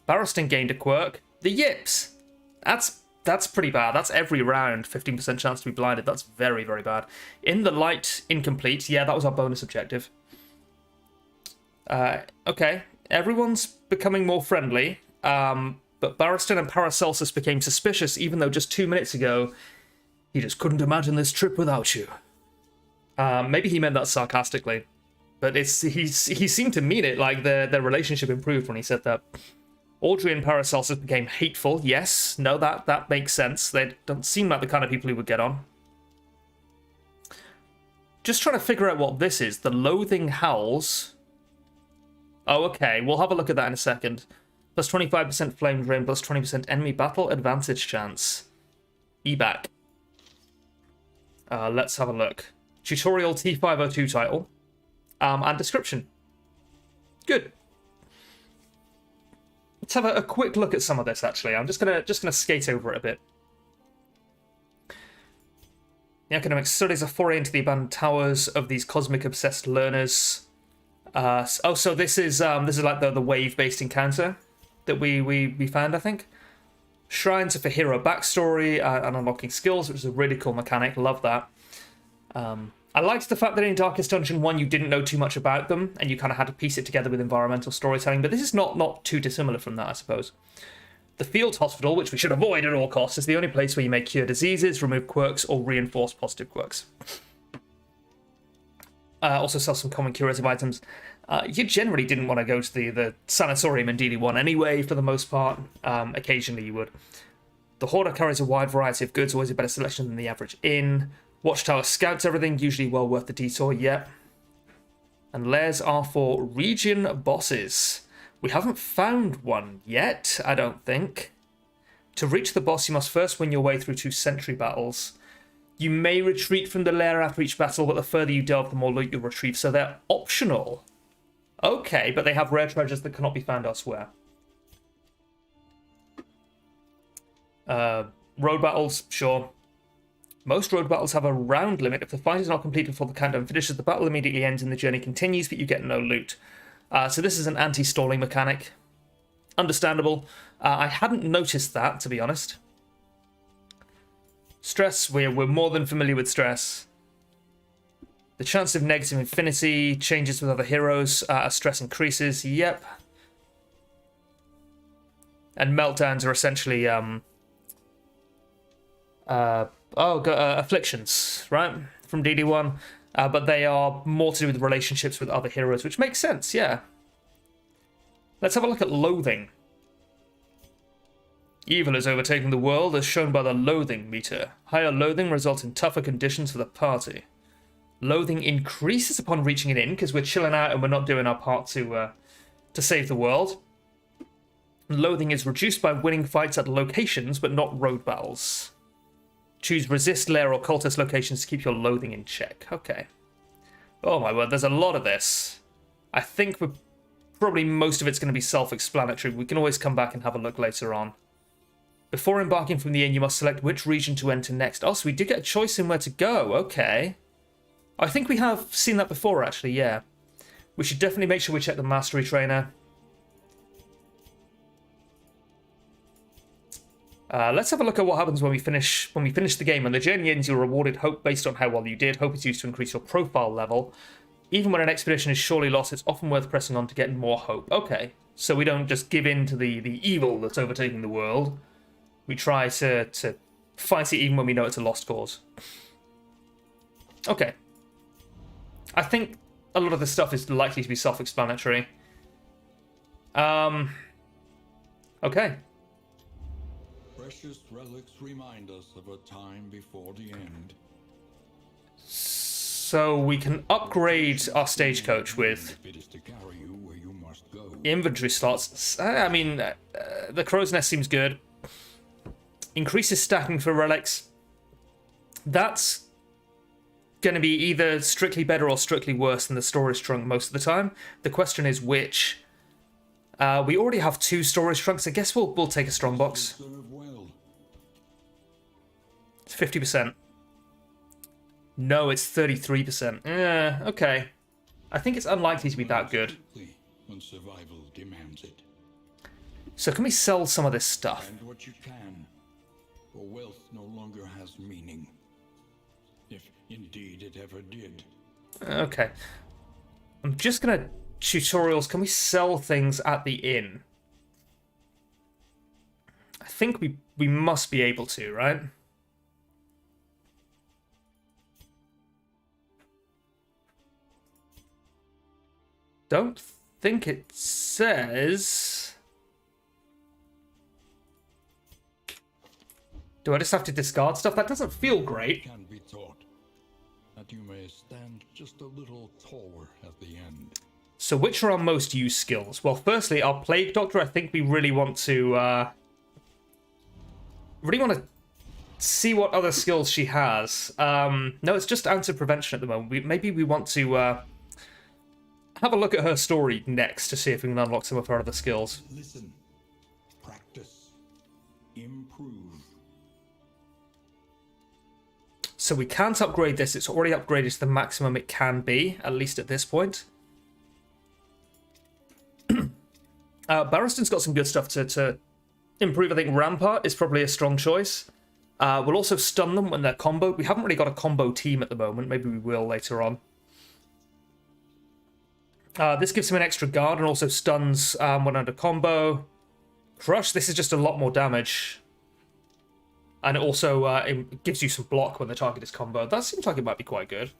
Barristan gained a quirk. The Yips! That's pretty bad. That's every round, 15% chance to be blinded. That's very, very bad. In the Light, Incomplete. Yeah, that was our bonus objective. Okay, everyone's becoming more friendly. But Barristan and Paracelsus became suspicious, even though just 2 minutes ago, he just couldn't imagine this trip without you. Maybe he meant that sarcastically. But he seemed to mean it, like their relationship improved when he said that. Audrey and Paracelsus became hateful. Yes, no, that makes sense. They don't seem like the kind of people who would get on. Just trying to figure out what this is. The Loathing Howls. Oh, okay. We'll have a look at that in a second. Plus 25% flame drain, plus 20% enemy battle advantage chance. Ebac. Let's have a look. Tutorial T502 title. And description. Good. Let's have a quick look at some of this, actually. I'm just gonna skate over it a bit. The academic studies a foray into the abandoned towers of these cosmic-obsessed learners. So this is like the wave-based encounter that we found, I think. Shrines for hero backstory and unlocking skills, which is a really cool mechanic. Love that. I liked the fact that in Darkest Dungeon 1 you didn't know too much about them, and you kind of had to piece it together with environmental storytelling, but this is not too dissimilar from that, I suppose. The Field Hospital, which we should avoid at all costs, is the only place where you may cure diseases, remove quirks, or reinforce positive quirks. Also sell some common curative items. You generally didn't want to go to the sanatorium in DD1 anyway, for the most part. Occasionally you would. The Hoarder carries a wide variety of goods, always a better selection than the average inn. Watchtower scouts everything, usually well worth the detour, yep. And lairs are for region bosses. We haven't found one yet, I don't think. To reach the boss, you must first win your way through 2 sentry battles. You may retreat from the lair after each battle, but the further you delve, the more loot you'll retrieve, so they're optional. Okay, but they have rare treasures that cannot be found elsewhere. Road battles, sure. Most road battles have a round limit. If the fight is not completed before the countdown finishes, the battle immediately ends and the journey continues, but you get no loot. So this is an anti-stalling mechanic. Understandable. I hadn't noticed that, to be honest. Stress, we're more than familiar with stress. The chance of negative infinity changes with other heroes as stress increases. Yep. And meltdowns are essentially afflictions, right? From DD1. But they are more to do with relationships with other heroes, which makes sense, yeah. Let's have a look at loathing. Evil is overtaking the world as shown by the loathing meter. Higher loathing results in tougher conditions for the party. Loathing increases upon reaching an inn because we're chilling out and we're not doing our part to save the world. Loathing is reduced by winning fights at locations but not road battles. Choose resist, lair, or cultist locations to keep your loathing in check. Okay. Oh my word, there's a lot of this. I think probably most of it's going to be self-explanatory. We can always come back and have a look later on. Before embarking from the inn, you must select which region to enter next. Oh, so we did get a choice in where to go. Okay. I think we have seen that before, actually, yeah. We should definitely make sure we check the mastery trainer. Let's have a look at what happens when we finish the game. When the journey ends, you're rewarded hope based on how well you did. Hope is used to increase your profile level. Even when an expedition is surely lost, it's often worth pressing on to get more hope. Okay, so we don't just give in to the evil that's overtaking the world. We try to fight it even when we know it's a lost cause. Okay. I think a lot of this stuff is likely to be self-explanatory. Okay. Precious relics remind us of a time before the end. So we can upgrade our stagecoach with It is to carry you where you must go. inventory slots. I mean, the crow's nest seems good. Increases stacking for relics. That's going to be either strictly better or strictly worse than the storage trunk most of the time. The question is which. We already have 2 storage trunks. I guess we'll take a strongbox. Serve well. It's 50%. No, it's 33%. Yeah, okay. I think it's unlikely to be that good. When survival demands it. So can we sell some of this stuff? And what you can. For wealth no longer has meaning. If indeed it ever did. Okay. I'm just going to... Tutorials. Can we sell things at the inn? I think we must be able to, right? Don't think it says... Do I just have to discard stuff? That doesn't feel great. Can be taught that you may stand just a little taller at the end. So which are our most used skills? Well, firstly, our Plague Doctor, I think we really want to see what other skills she has. No, it's just answer prevention at the moment. Maybe we want to have a look at her story next to see if we can unlock some of her other skills. Listen, practice, improve. So we can't upgrade this. It's already upgraded to the maximum it can be, at least at this point. Barristan's got some good stuff to improve. I think Rampart is probably a strong choice. We'll also stun them when they're comboed. We haven't really got a combo team at the moment. Maybe we will later on. This gives him an extra guard and also stuns when under combo. Crush, this is just a lot more damage. And it also it gives you some block when the target is comboed. That seems like it might be quite good.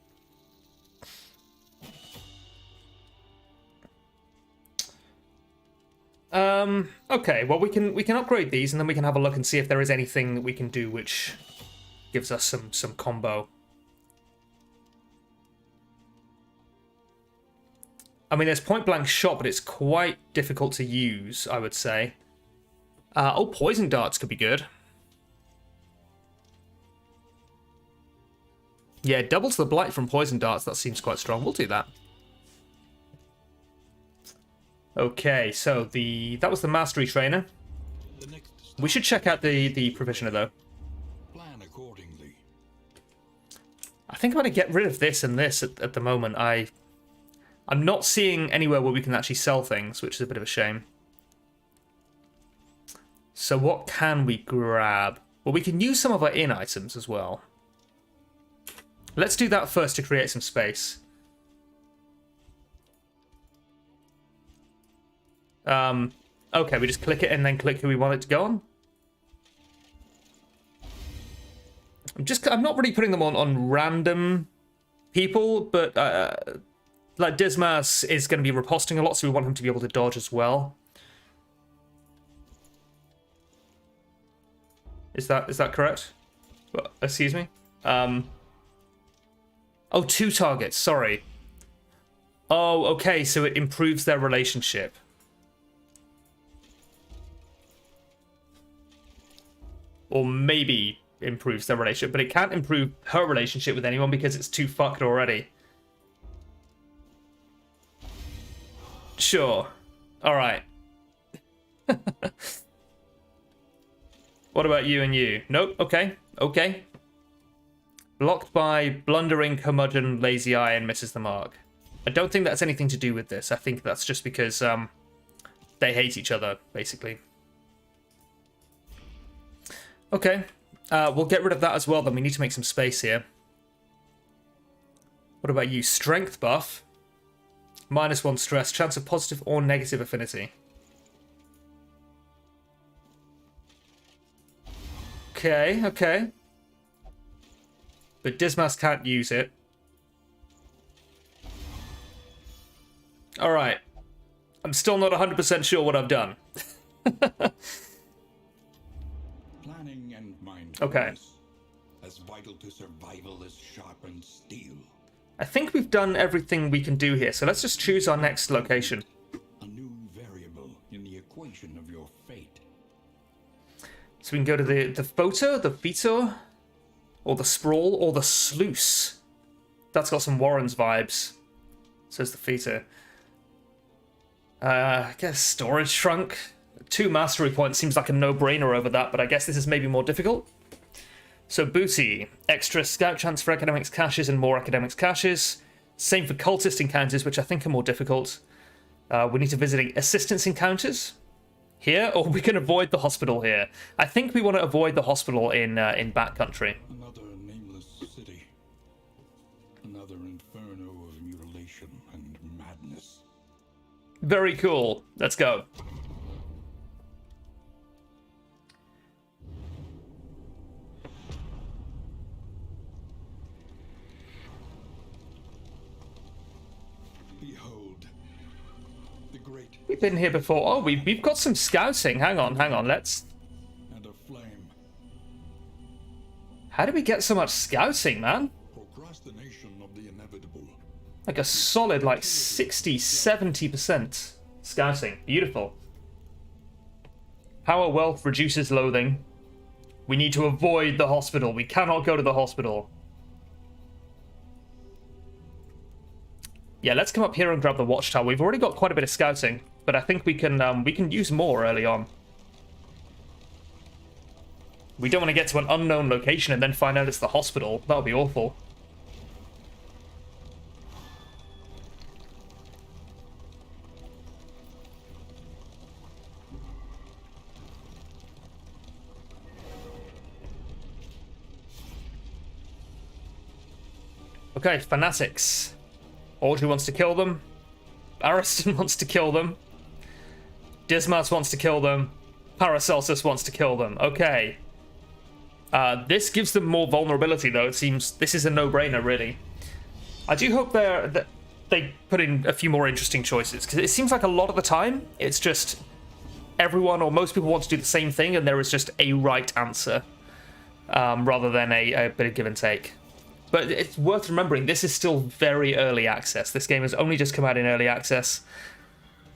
Okay, well, we can upgrade these, and then we can have a look and see if there is anything that we can do which gives us some combo. I mean, there's point blank shot, but it's quite difficult to use, I would say. Oh, poison darts could be good. Yeah, doubles the blight from poison darts. That seems quite strong. We'll do that. Okay, so that was the mastery trainer. We should check out the provisioner though. Plan accordingly. I think I'm going to get rid of this and this at the moment. I'm not seeing anywhere where we can actually sell things, which is a bit of a shame. So what can we grab? Well, we can use some of our inn items as well. Let's do that first to create some space. Okay, we just click it and then click who we want it to go on. I'm not really putting them on random people, but like Dismas is going to be riposting a lot, so we want him to be able to dodge as well. Is that correct? Well, excuse me. Oh, 2 targets. Sorry. Oh, okay. So it improves their relationship. Or maybe improves their relationship, but it can't improve her relationship with anyone because it's too fucked already. Sure. Alright. What about you and you? Nope. Okay. Okay. Blocked by blundering, curmudgeon, lazy eye, and misses the mark. I don't think that's anything to do with this. I think that's just because they hate each other, basically. Okay. We'll get rid of that as well, then. We need to make some space here. What about you? Strength buff. -1 stress. Chance of positive or negative affinity. Okay, okay. But Dismas can't use it. Alright. I'm still not 100% sure what I've done. Planning and mindfulness. Okay. As vital to survival as sharpened steel. I think we've done everything we can do here, so let's just choose our next location. A new variable in the equation of your fate. So we can go to the photo, the veto, or the sprawl, or the sluice. That's got some Warren's vibes, says the Theta. I guess storage trunk. 2 mastery points seems like a no-brainer over that, but I guess this is maybe more difficult. So booty, extra scout chance for academics caches and more academics caches. Same for cultist encounters, which I think are more difficult. We need to visit assistance encounters here, or we can avoid the hospital here. I think we want to avoid the hospital in backcountry. Another nameless city. Another inferno of mutilation and madness. Very cool. Let's go. Behold, the great We've been here before. Oh, we've got some scouting. Hang on. Let's... and a flame. How did we get so much scouting, man? Procrastination of the inevitable. Like a solid, like 60, 70% scouting. Beautiful. Power wealth reduces loathing. We need to avoid the hospital. We cannot go to the hospital. Yeah, let's come up here and grab the watchtower. We've already got quite a bit of scouting, but I think we can use more early on. We don't want to get to an unknown location and then find out it's the hospital. That would be awful. Okay, fanatics. Audrey wants to kill them. Ariston wants to kill them. Dismas wants to kill them. Paracelsus wants to kill them. Okay. This gives them more vulnerability, though. It seems this is a no-brainer, really. I do hope they put in a few more interesting choices, because it seems like a lot of the time it's just everyone or most people want to do the same thing, and there is just a right answer, rather than a bit of give and take. But it's worth remembering, this is still very early access. This game has only just come out in early access.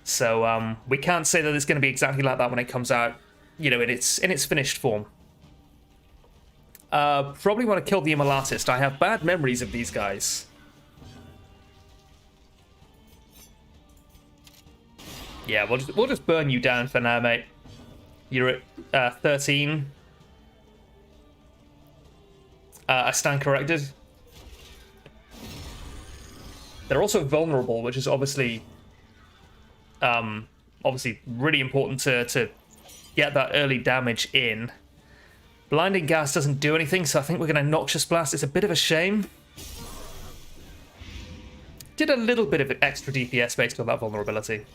So we can't say that it's going to be exactly like that when it comes out, you know, in its finished form. Probably want to kill the Immolatist. I have bad memories of these guys. Yeah, we'll just burn you down for now, mate. You're at 13. I stand corrected. They're also vulnerable, which is obviously really important to get that early damage in. Blinding gas doesn't do anything, so I think we're going to Noxious Blast. It's a bit of a shame. Did a little bit of extra DPS based on that vulnerability.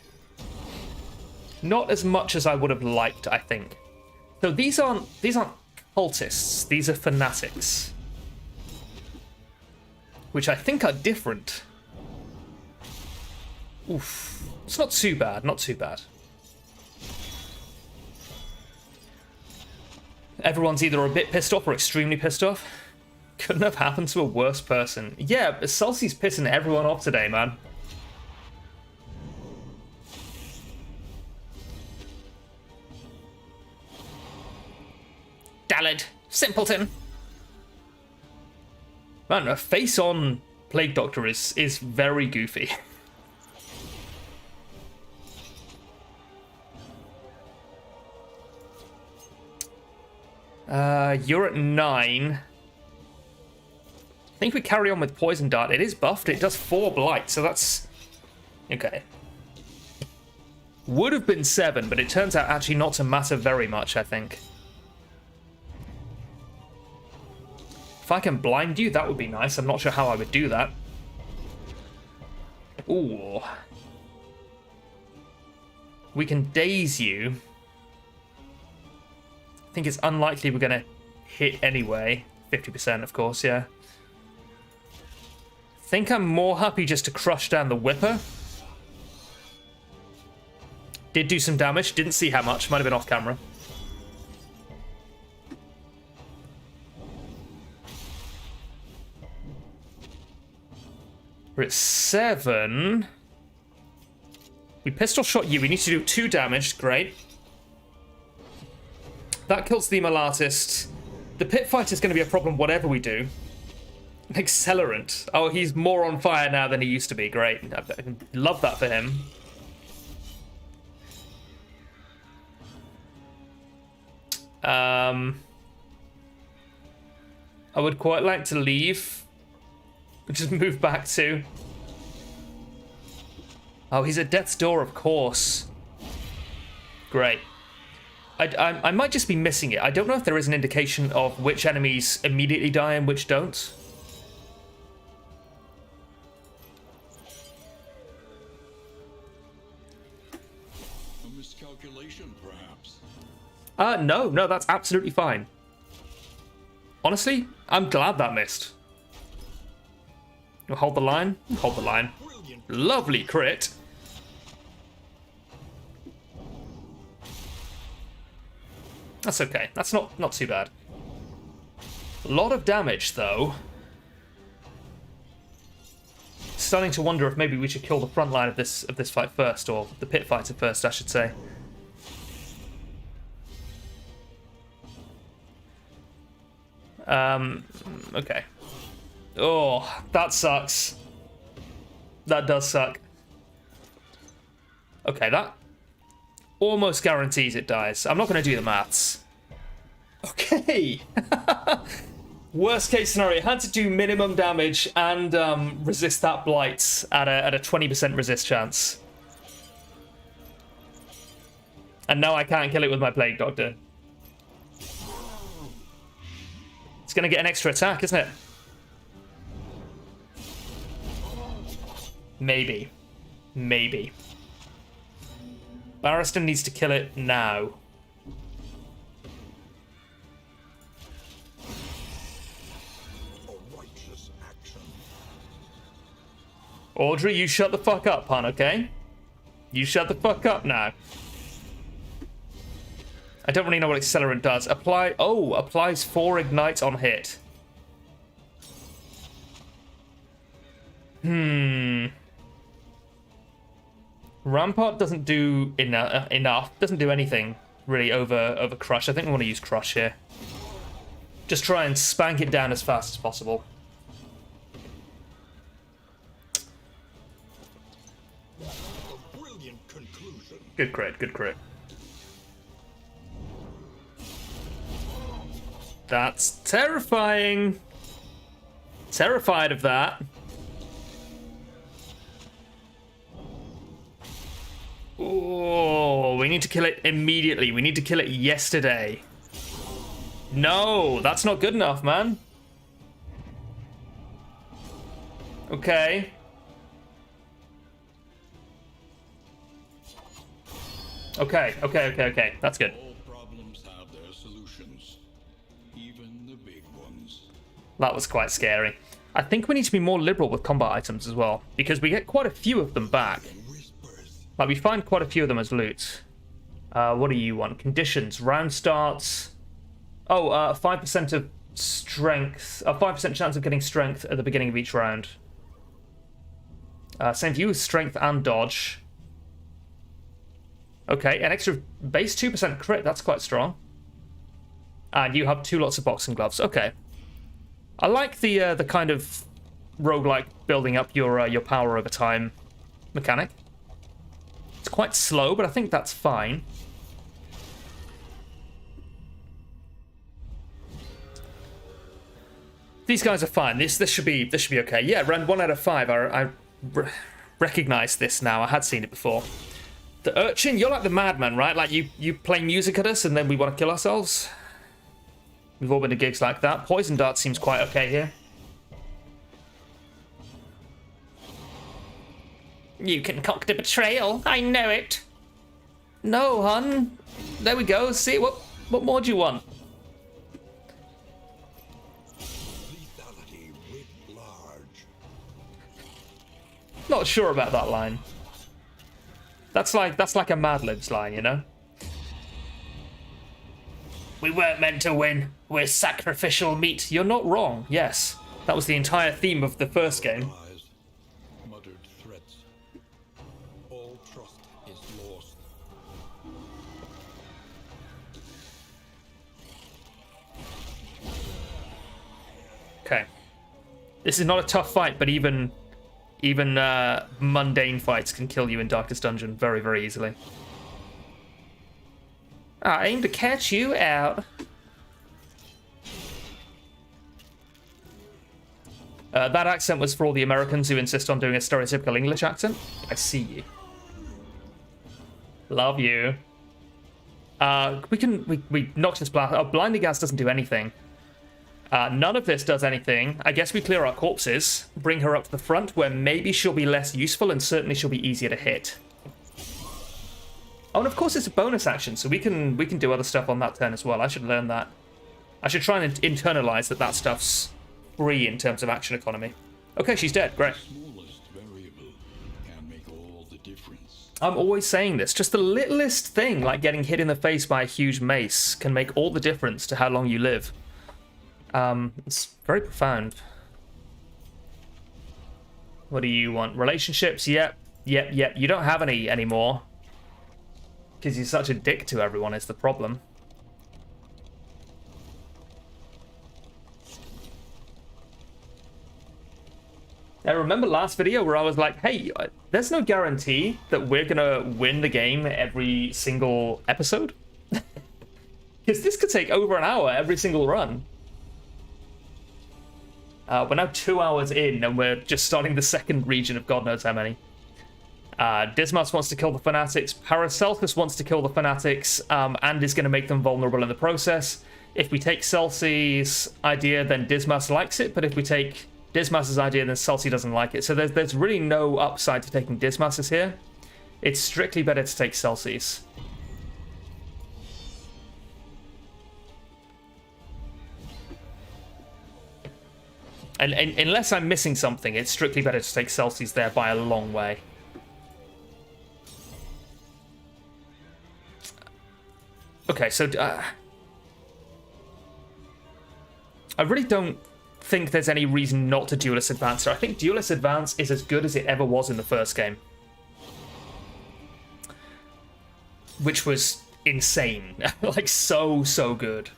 Not as much as I would have liked, I think. So these aren't cultists. These are fanatics, which I think are different. Oof. It's not too bad, not too bad. Everyone's either a bit pissed off or extremely pissed off. Couldn't have happened to a worse person. Yeah, but Celsie's pissing everyone off today, man. Dallard, simpleton. Man, a face-on Plague Doctor is very goofy. You're at 9. I think we carry on with Poison Dart. It is buffed. It does 4 blight, so that's... okay. Would have been 7, but it turns out actually not to matter very much, I think. If I can blind you, that would be nice. I'm not sure how I would do that. Ooh. We can daze you. I think it's unlikely we're going to hit anyway. 50%, of course, yeah. I think I'm more happy just to crush down the Whipper. Did do some damage. Didn't see how much. Might have been off camera. We're at 7. We pistol shot you. We need to do 2 damage. Great. That kills the Immolatist. The Pit Fight is going to be a problem whatever we do. Accelerant. Oh, he's more on fire now than he used to be. Great. I love that for him. I would quite like to leave. Just move back to... oh, he's at Death's Door, of course. Great. I might just be missing it. I don't know if there is an indication of which enemies immediately die and which don't. A miscalculation, perhaps. No, that's absolutely fine. Honestly, I'm glad that missed. Hold the line. Hold the line. Brilliant. Lovely crit. That's okay. That's not too bad. A lot of damage, though. Starting to wonder if maybe we should kill the front line of this fight first, or the pit fighter first, I should say. Okay. Oh, that sucks. That does suck. Okay, that almost guarantees it dies. I'm not going to do the maths. Okay. Worst case scenario, had to do minimum damage and resist that blight at a 20% resist chance. And now I can't kill it with my Plague Doctor. It's going to get an extra attack, isn't it? Maybe. Maybe. Barristan needs to kill it now. A righteous action. Audrey, you shut the fuck up, hon, okay? You shut the fuck up now. I don't really know what Accelerant does. Applies 4 ignites on hit. Rampart doesn't do enough. Doesn't do anything really over Crush. I think we want to use Crush here. Just try and spank it down as fast as possible. A brilliant conclusion. Good crit, good crit. That's terrifying. Terrified of that. Oh, we need to kill it immediately. We need to kill it yesterday. No, that's not good enough, man. Okay. Okay. That's good. All problems have their solutions, even the big ones. That was quite scary. I think we need to be more liberal with combat items as well, because we get quite a few of them back. Like, we find quite a few of them as loot. What do you want? Conditions. Round starts. Oh, 5% of strength. 5% chance of getting strength at the beginning of each round. Same for you with strength and dodge. Okay, an extra base 2% crit. That's quite strong. And you have 2 lots of boxing gloves. Okay. I like the kind of roguelike building up your power over time mechanic. It's quite slow, but I think that's fine. These guys are fine. This should be okay. Yeah, round 1 out of 5. I recognize this now. I had seen it before. The urchin, you're like the madman, right? Like you play music at us and then we want to kill ourselves. We've all been to gigs like that. Poison dart seems quite okay here. You concoct a betrayal. I know it. No, hun. There we go. See, what more do you want? Lethality writ large. Not sure about that line. That's like a Mad Libs line, you know? We weren't meant to win. We're sacrificial meat. You're not wrong. Yes. That was the entire theme of the first game. Lies, muttered threats. All trust is lost. Okay. This is not a tough fight, but even mundane fights can kill you in Darkest Dungeon very, very easily. I aim to catch you out. That accent was for all the Americans who insist on doing a stereotypical English accent. I see you. Love you. We knocked this blast. Oh, blinding gas doesn't do anything. None of this does anything. I guess we clear our corpses, bring her up to the front, where maybe she'll be less useful and certainly she'll be easier to hit. Oh, and of course it's a bonus action, so we can do other stuff on that turn as well. I should learn that. I should try and internalize that stuff's free in terms of action economy. Okay, she's dead. Great. The smallest variable can make all the difference. I'm always saying this. Just the littlest thing, like getting hit in the face by a huge mace, can make all the difference to how long you live. It's very profound. What do you want? Relationships? Yep. You don't have any anymore. Because you're such a dick to everyone is the problem. I remember last video where I was like, hey, there's no guarantee that we're going to win the game every single episode. Because this could take over an hour every single run. We're now 2 hours in and we're just starting the second region of God knows how many. Dismas wants to kill the Fanatics. Paracelsus wants to kill the Fanatics and is going to make them vulnerable in the process. If we take Celsie's idea, then Dismas likes it, but if we take Dismas's idea, then Celsie doesn't like it. So there's really no upside to taking Dismas's here. It's strictly better to take Celsie's. And unless I'm missing something, it's strictly better to take Celsie's there by a long way. Okay, so I really don't think there's any reason not to Duelist Advance here. I think Duelist Advance is as good as it ever was in the first game. Which was insane. Like, so good.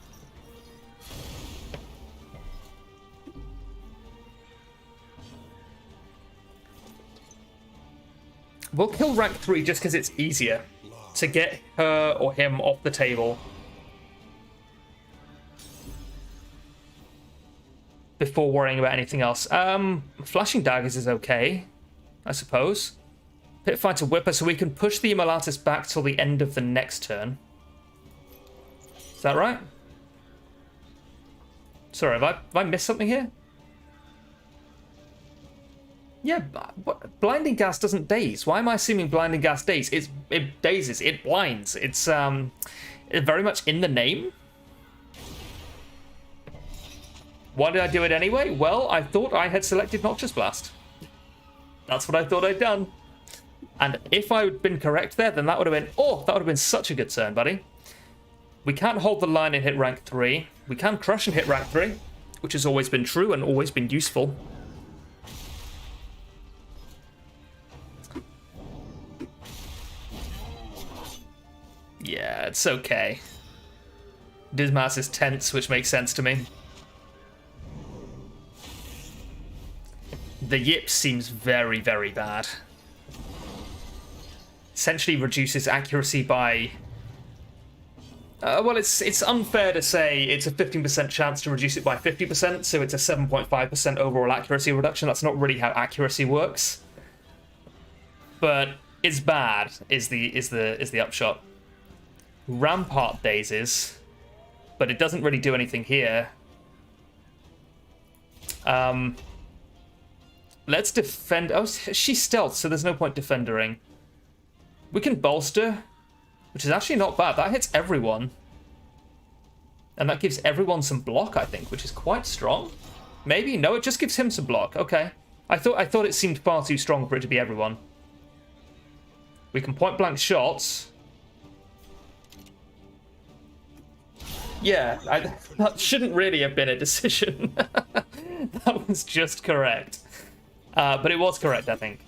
We'll kill rank 3 just because it's easier to get her or him off the table before worrying about anything else. Flashing Daggers is okay, I suppose. Pit Fighter Whipper, so we can push the Immolatus back till the end of the next turn. Is that right? Sorry, have I missed something here? Yeah, Blinding Gas doesn't daze. Why am I assuming Blinding Gas daze? It dazes, it blinds. It's very much in the name. Why did I do it anyway? Well, I thought I had selected Noxious Blast. That's what I thought I'd done. And if I had been correct there, then that would have been... Oh, that would have been such a good turn, buddy. We can't hold the line and hit rank 3. We can crush and hit rank 3, which has always been true and always been useful. Yeah, it's okay. Dismas is tense, which makes sense to me. The Yip seems very, very bad. Essentially reduces accuracy by... well, it's unfair to say it's a 15% chance to reduce it by 50%, so it's a 7.5% overall accuracy reduction. That's not really how accuracy works. But it's bad, is the upshot. Rampart dazes, but it doesn't really do anything here. Let's defend... Oh, she's stealth, so there's no point defendering. We can bolster, which is actually not bad. That hits everyone. And that gives everyone some block, I think, which is quite strong. Maybe? No, it just gives him some block. Okay. I thought it seemed far too strong for it to be everyone. We can point blank shots. Yeah, that shouldn't really have been a decision. That was just correct. But it was correct, I think.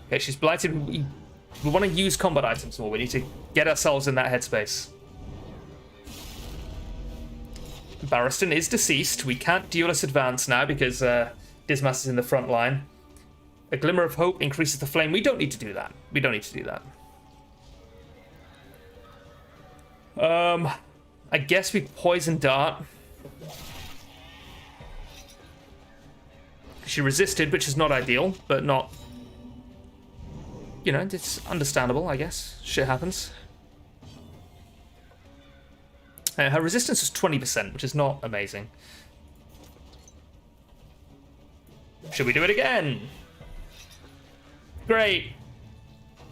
Okay, she's blighted. We want to use combat items more. We need to get ourselves in that headspace. Barristan is deceased. We can't Duelist Advance now because Dismas is in the front line. A Glimmer of Hope increases the flame. We don't need to do that. We don't need to do that. I guess we Poison Dart. She resisted, which is not ideal, but not... You know, it's understandable, I guess. Shit happens. Her resistance is 20%, which is not amazing. Should we do it again? Great.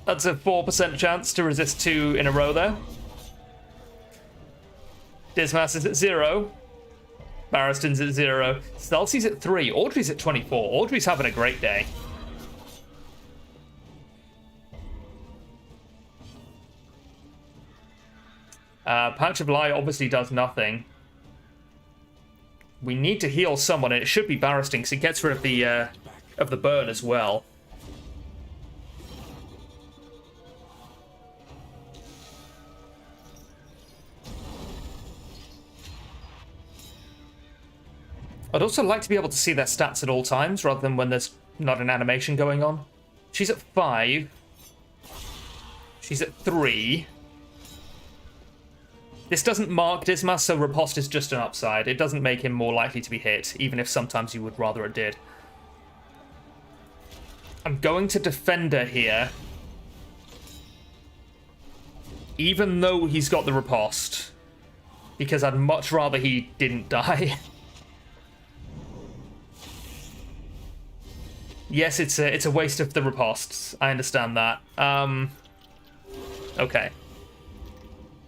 That's a 4% chance to resist 2 in a row there. Dismas is at 0. Barristan's at 0. Celsie's at 3. Audrey's at 24. Audrey's having a great day. Pouch of Lie obviously does nothing. We need to heal someone, and it should be Barristan, because it gets rid of the burn as well. I'd also like to be able to see their stats at all times, rather than when there's not an animation going on. She's at 5. She's at 3. This doesn't mark Dismas, so Riposte is just an upside. It doesn't make him more likely to be hit, even if sometimes you would rather it did. I'm going to Defender here. Even though he's got the Riposte. Because I'd much rather he didn't die. Yes, it's a waste of the Ripostes. I understand that. Okay.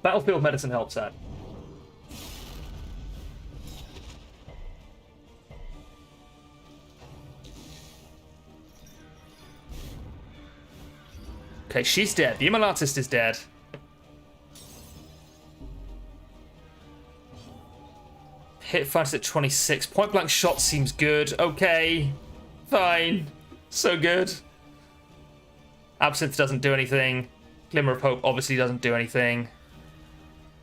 Battlefield Medicine helps out. Okay, she's dead. The Immol Artist is dead. Hit fighters at 26. Point blank shot seems good. Okay. Fine. So good. Absinthe doesn't do anything. Glimmer of Hope obviously doesn't do anything.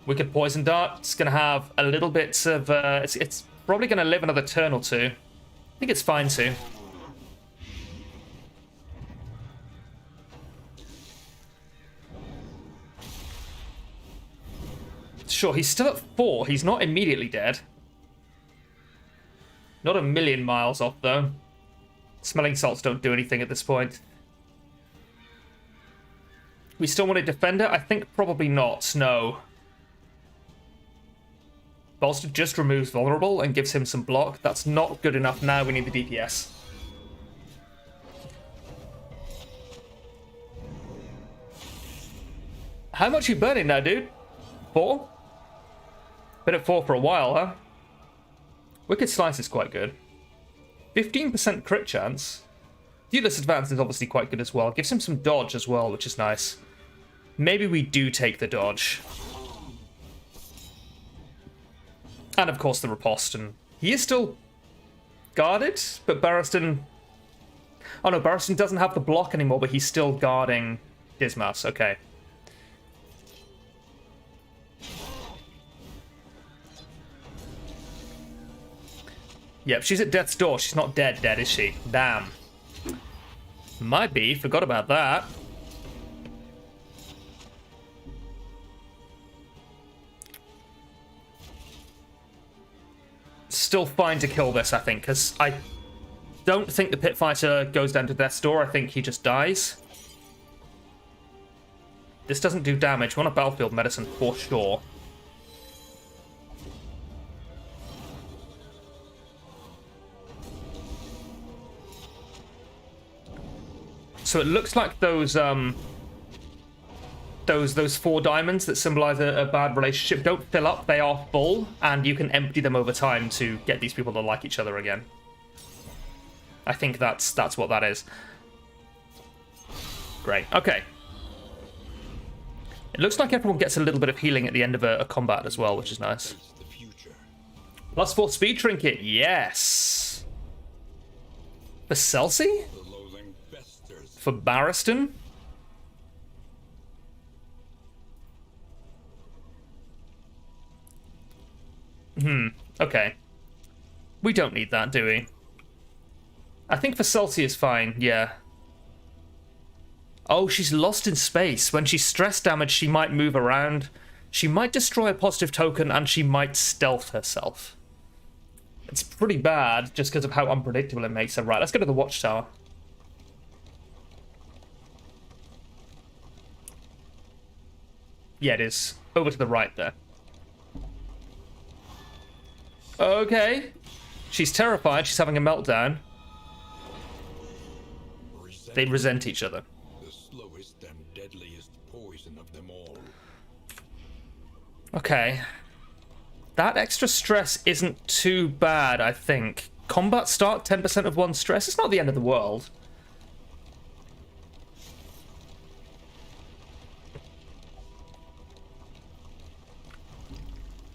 Wicked Poison Dart. It's going to have a little bit of... it's probably going to live another turn or two. I think it's fine too. Sure, he's still at 4. He's not immediately dead. Not a million miles off, though. Smelling salts don't do anything at this point. We still want a defender? I think probably not, no. Bolster just removes vulnerable and gives him some block. That's not good enough now. We need the DPS. How much you burning now, dude? 4? Been at 4 for a while, huh? Wicked Slice is quite good. 15% crit chance. Dealer's Advance is obviously quite good as well. Gives him some dodge as well, which is nice. Maybe we do take the dodge. And of course the Riposte. And he is still guarded, but Barristan... Oh no, Barristan doesn't have the block anymore, but he's still guarding Dismas. Okay. Yep, she's at death's door. She's not dead, is she? Damn. Might be. Forgot about that. Still fine to kill this, I think, because I don't think the Pit Fighter goes down to death's door. I think he just dies. This doesn't do damage. We want a battlefield medicine for sure. So it looks like those 4 diamonds that symbolize a bad relationship don't fill up. They are full, and you can empty them over time to get these people to like each other again. I think that's what that is. Great. Okay. It looks like everyone gets a little bit of healing at the end of a combat as well, which is nice. +4 speed trinket. Yes. For Celsie? For Barristan? Okay. We don't need that, do we? I think for Celsie is fine, yeah. Oh, she's lost in space. When she's stress damaged, she might move around. She might destroy a positive token, and she might stealth herself. It's pretty bad, just because of how unpredictable it makes her. Right, let's go to the Watchtower. Yeah, it is. Over to the right there. Okay. She's terrified. She's having a meltdown. They resent each other. The slowest and deadliest poison of them all. Okay. That extra stress isn't too bad, I think. Combat start, 10% of 1 stress. It's not the end of the world.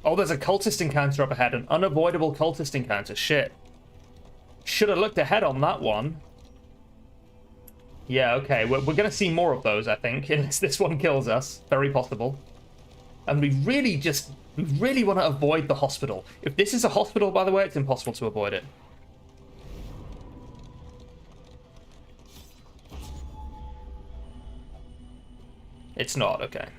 Oh, there's a cultist encounter up ahead. An unavoidable cultist encounter. Shit. Should have looked ahead on that one. Yeah, okay. We're going to see more of those, I think, unless this one kills us. Very possible. And we really want to avoid the hospital. If this is a hospital, by the way, it's impossible to avoid it. It's not, okay.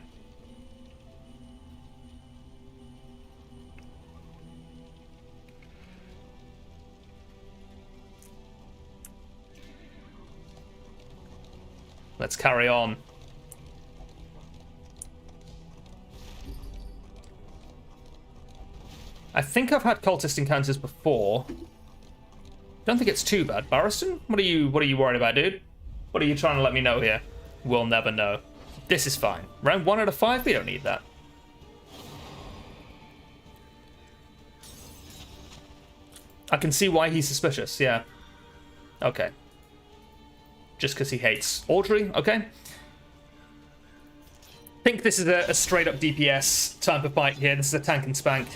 Let's carry on. I think I've had cultist encounters before. Don't think it's too bad. Barristan? What are you worried about, dude? What are you trying to let me know here? We'll never know. This is fine. Round 1 out of 5, we don't need that. I can see why he's suspicious, yeah. Okay. Just because he hates Audrey, okay. think this is a straight up DPS type of fight here. This is a tank and spank.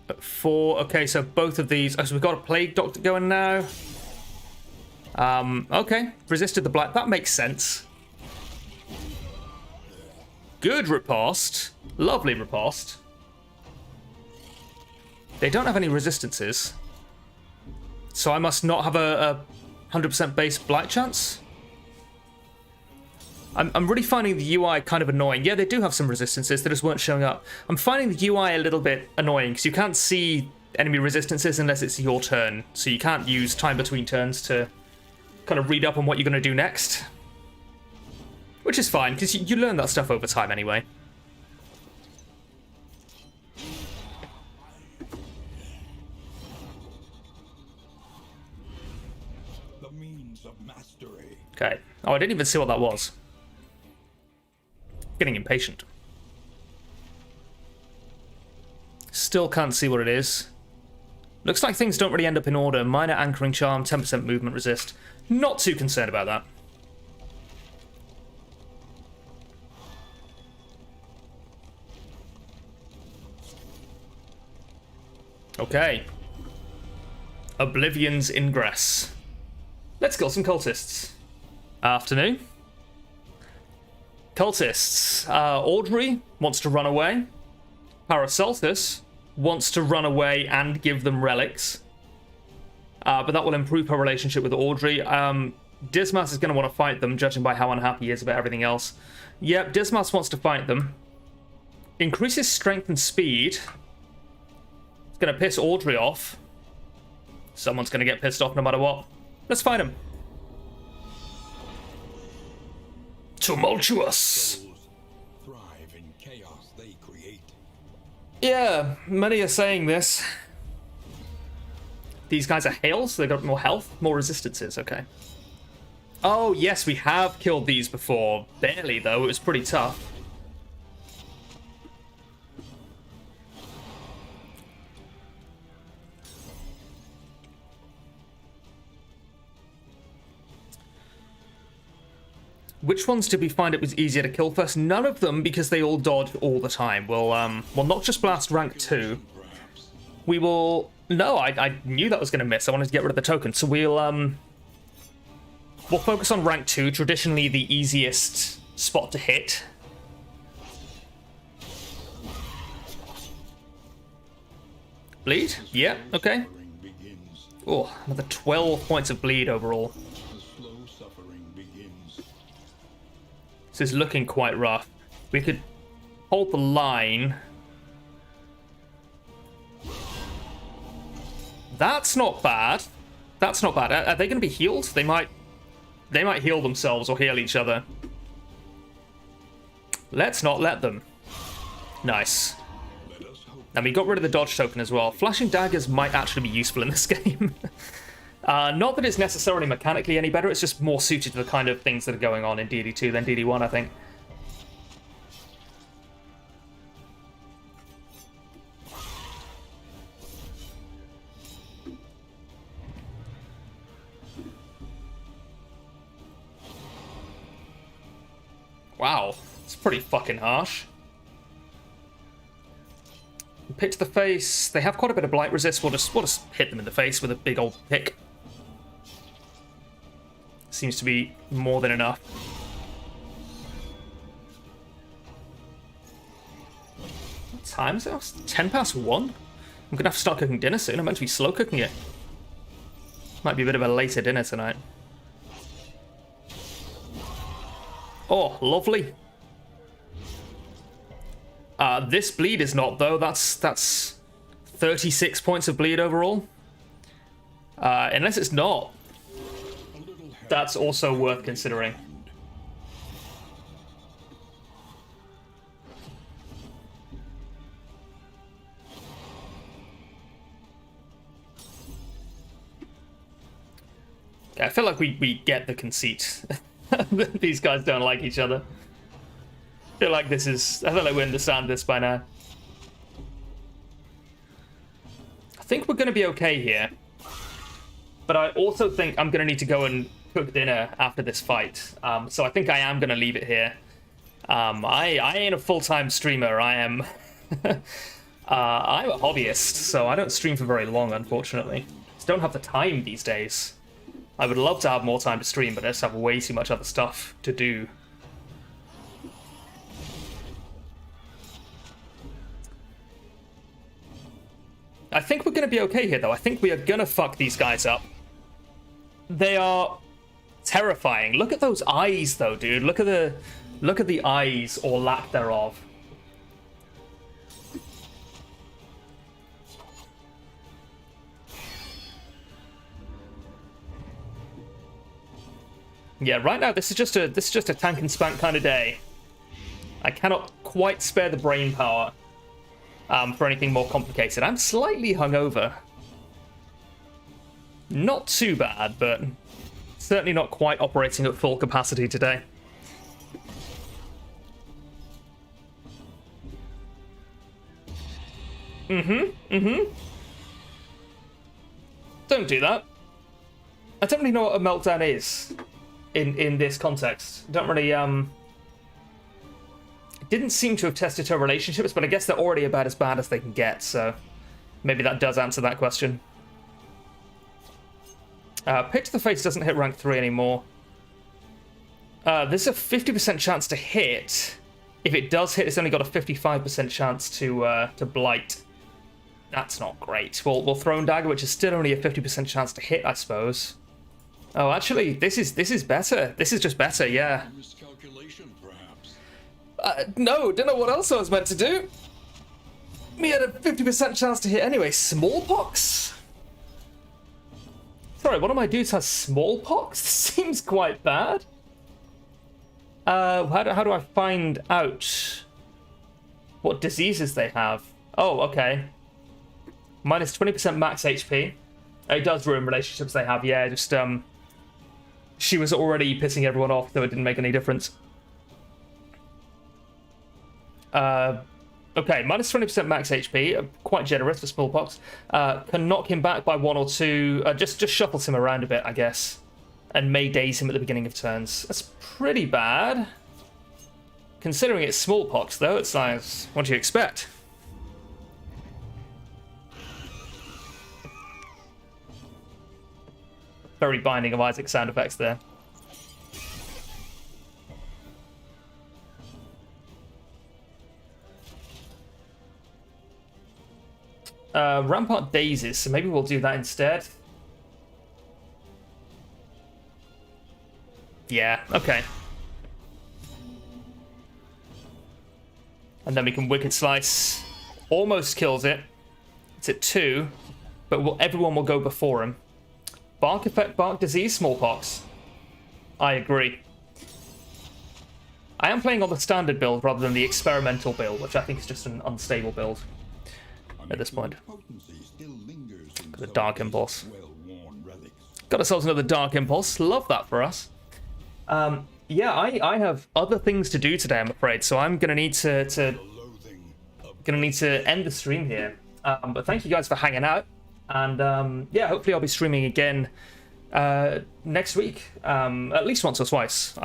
At 4. Okay, so both of these. Oh, so we've got a plague doctor going now. Okay, resisted the blight. That makes sense. Good riposte. Lovely riposte. They don't have any resistances. So I must not have a 100% base blight chance? I'm really finding the UI kind of annoying. Yeah, they do have some resistances, they just weren't showing up. I'm finding the UI a little bit annoying, because you can't see enemy resistances unless it's your turn. So you can't use time between turns to kind of read up on what you're going to do next. Which is fine, because you learn that stuff over time anyway. The means of mastery. Okay. Oh, I didn't even see what that was. Getting impatient. Still can't see what it is. Looks like things don't really end up in order. Minor anchoring charm, 10% movement resist. Not too concerned about that. Okay. Oblivion's Ingress. Let's kill some cultists. Afternoon. Cultists. Audrey wants to run away. Paracelsus wants to run away and give them relics. But that will improve her relationship with Audrey. Dismas is going to want to fight them, judging by how unhappy he is about everything else. Yep, Dismas wants to fight them. Increases strength and speed. It's going to piss Audrey off. Someone's going to get pissed off no matter what. Let's fight him. Tumultuous. Souls thrive in chaos they create. Yeah, many are saying this. These guys are hail, so they've got more health, more resistances, okay. Oh, yes, we have killed these before. Barely, though. It was pretty tough. Which ones did we find it was easier to kill first? None of them, because they all dodge all the time. We'll Noxious Blast rank 2. We will... No, I knew that was going to miss. I wanted to get rid of the token. So we'll focus on rank 2, traditionally the easiest spot to hit. Bleed? Yeah, okay. Oh, another 12 points of bleed overall. This is looking quite rough. We could hold the line. That's not bad. That's not bad. Are they going to be healed? They might heal themselves or heal each other. Let's not let them. Nice. And we got rid of the dodge token as well. Flashing daggers might actually be useful in this game. Not that it's necessarily mechanically any better, it's just more suited to the kind of things that are going on in DD2 than DD1, I think. Wow, it's pretty fucking harsh. Pick to the face. They have quite a bit of blight resist. We'll just hit them in the face with a big old pick. Seems to be more than enough. What time is it? 10 past 1? I'm going to have to start cooking dinner soon. I'm meant to be slow cooking it. Might be a bit of a later dinner tonight. Oh, lovely. This bleed is not, though. That's 36 points of bleed overall. Unless it's not. That's also worth considering. Yeah, I feel like we get the conceit. These guys don't like each other. I feel like we understand this by now. think we're going to be okay here. But I also think I'm going to need to go and cook dinner after this fight. So I think I am going to leave it here. I ain't a full-time streamer. I am... I'm a hobbyist, so I don't stream for very long, unfortunately. Just don't have the time these days. I would love to have more time to stream, but I just have way too much other stuff to do. I think we're going to be okay here, though. I think we are going to fuck these guys up. They are terrifying. Look at those eyes, though, dude. Look at the eyes, or lack thereof. Yeah, right now this is just a tank and spank kind of day. I cannot quite spare the brain power for anything more complicated. I'm slightly hungover. Not too bad, but certainly not quite operating at full capacity today. Don't do that. I don't really know what a meltdown is in this context. Don't really didn't seem to have tested her relationships, but I guess they're already about as bad as they can get, so maybe that does answer that question. Pitch to the face doesn't hit rank 3 anymore. There's a 50% chance to hit. If it does hit, it's only got a 55% chance to blight. That's not great. We'll Throne Dagger, which is still only a 50% chance to hit, I suppose. Oh, actually, this is better. This is just better, yeah. Miscalculation, perhaps. No, don't know what else I was meant to do. We had a 50% chance to hit anyway. Smallpox? Sorry, one of my dudes has smallpox? Seems quite bad. How do I find out what diseases they have? Oh, okay. Minus 20% max HP. It does ruin relationships they have, yeah, just, she was already pissing everyone off, so it didn't make any difference. Okay, minus 20% max HP, quite generous for smallpox. Can knock him back by 1 or 2, just shuffles him around a bit, I guess. And may daze him at the beginning of turns. That's pretty bad. Considering it's smallpox, though, it's like, what do you expect? Very Binding of Isaac sound effects there. Rampart dazes, so maybe we'll do that instead. Yeah, okay. And then we can Wicked Slice. Almost kills it. It's at 2, but everyone will go before him. Bark effect, bark disease, smallpox. I agree. I am playing on the standard build rather than the experimental build, which I think is just an unstable build at this point. The Dark Impulse. Got ourselves another Dark Impulse. Love that for us. Yeah, I have other things to do today, I'm afraid, so I'm gonna need to end the stream here. But thank you guys for hanging out. And yeah, hopefully I'll be streaming again next week, at least once or twice.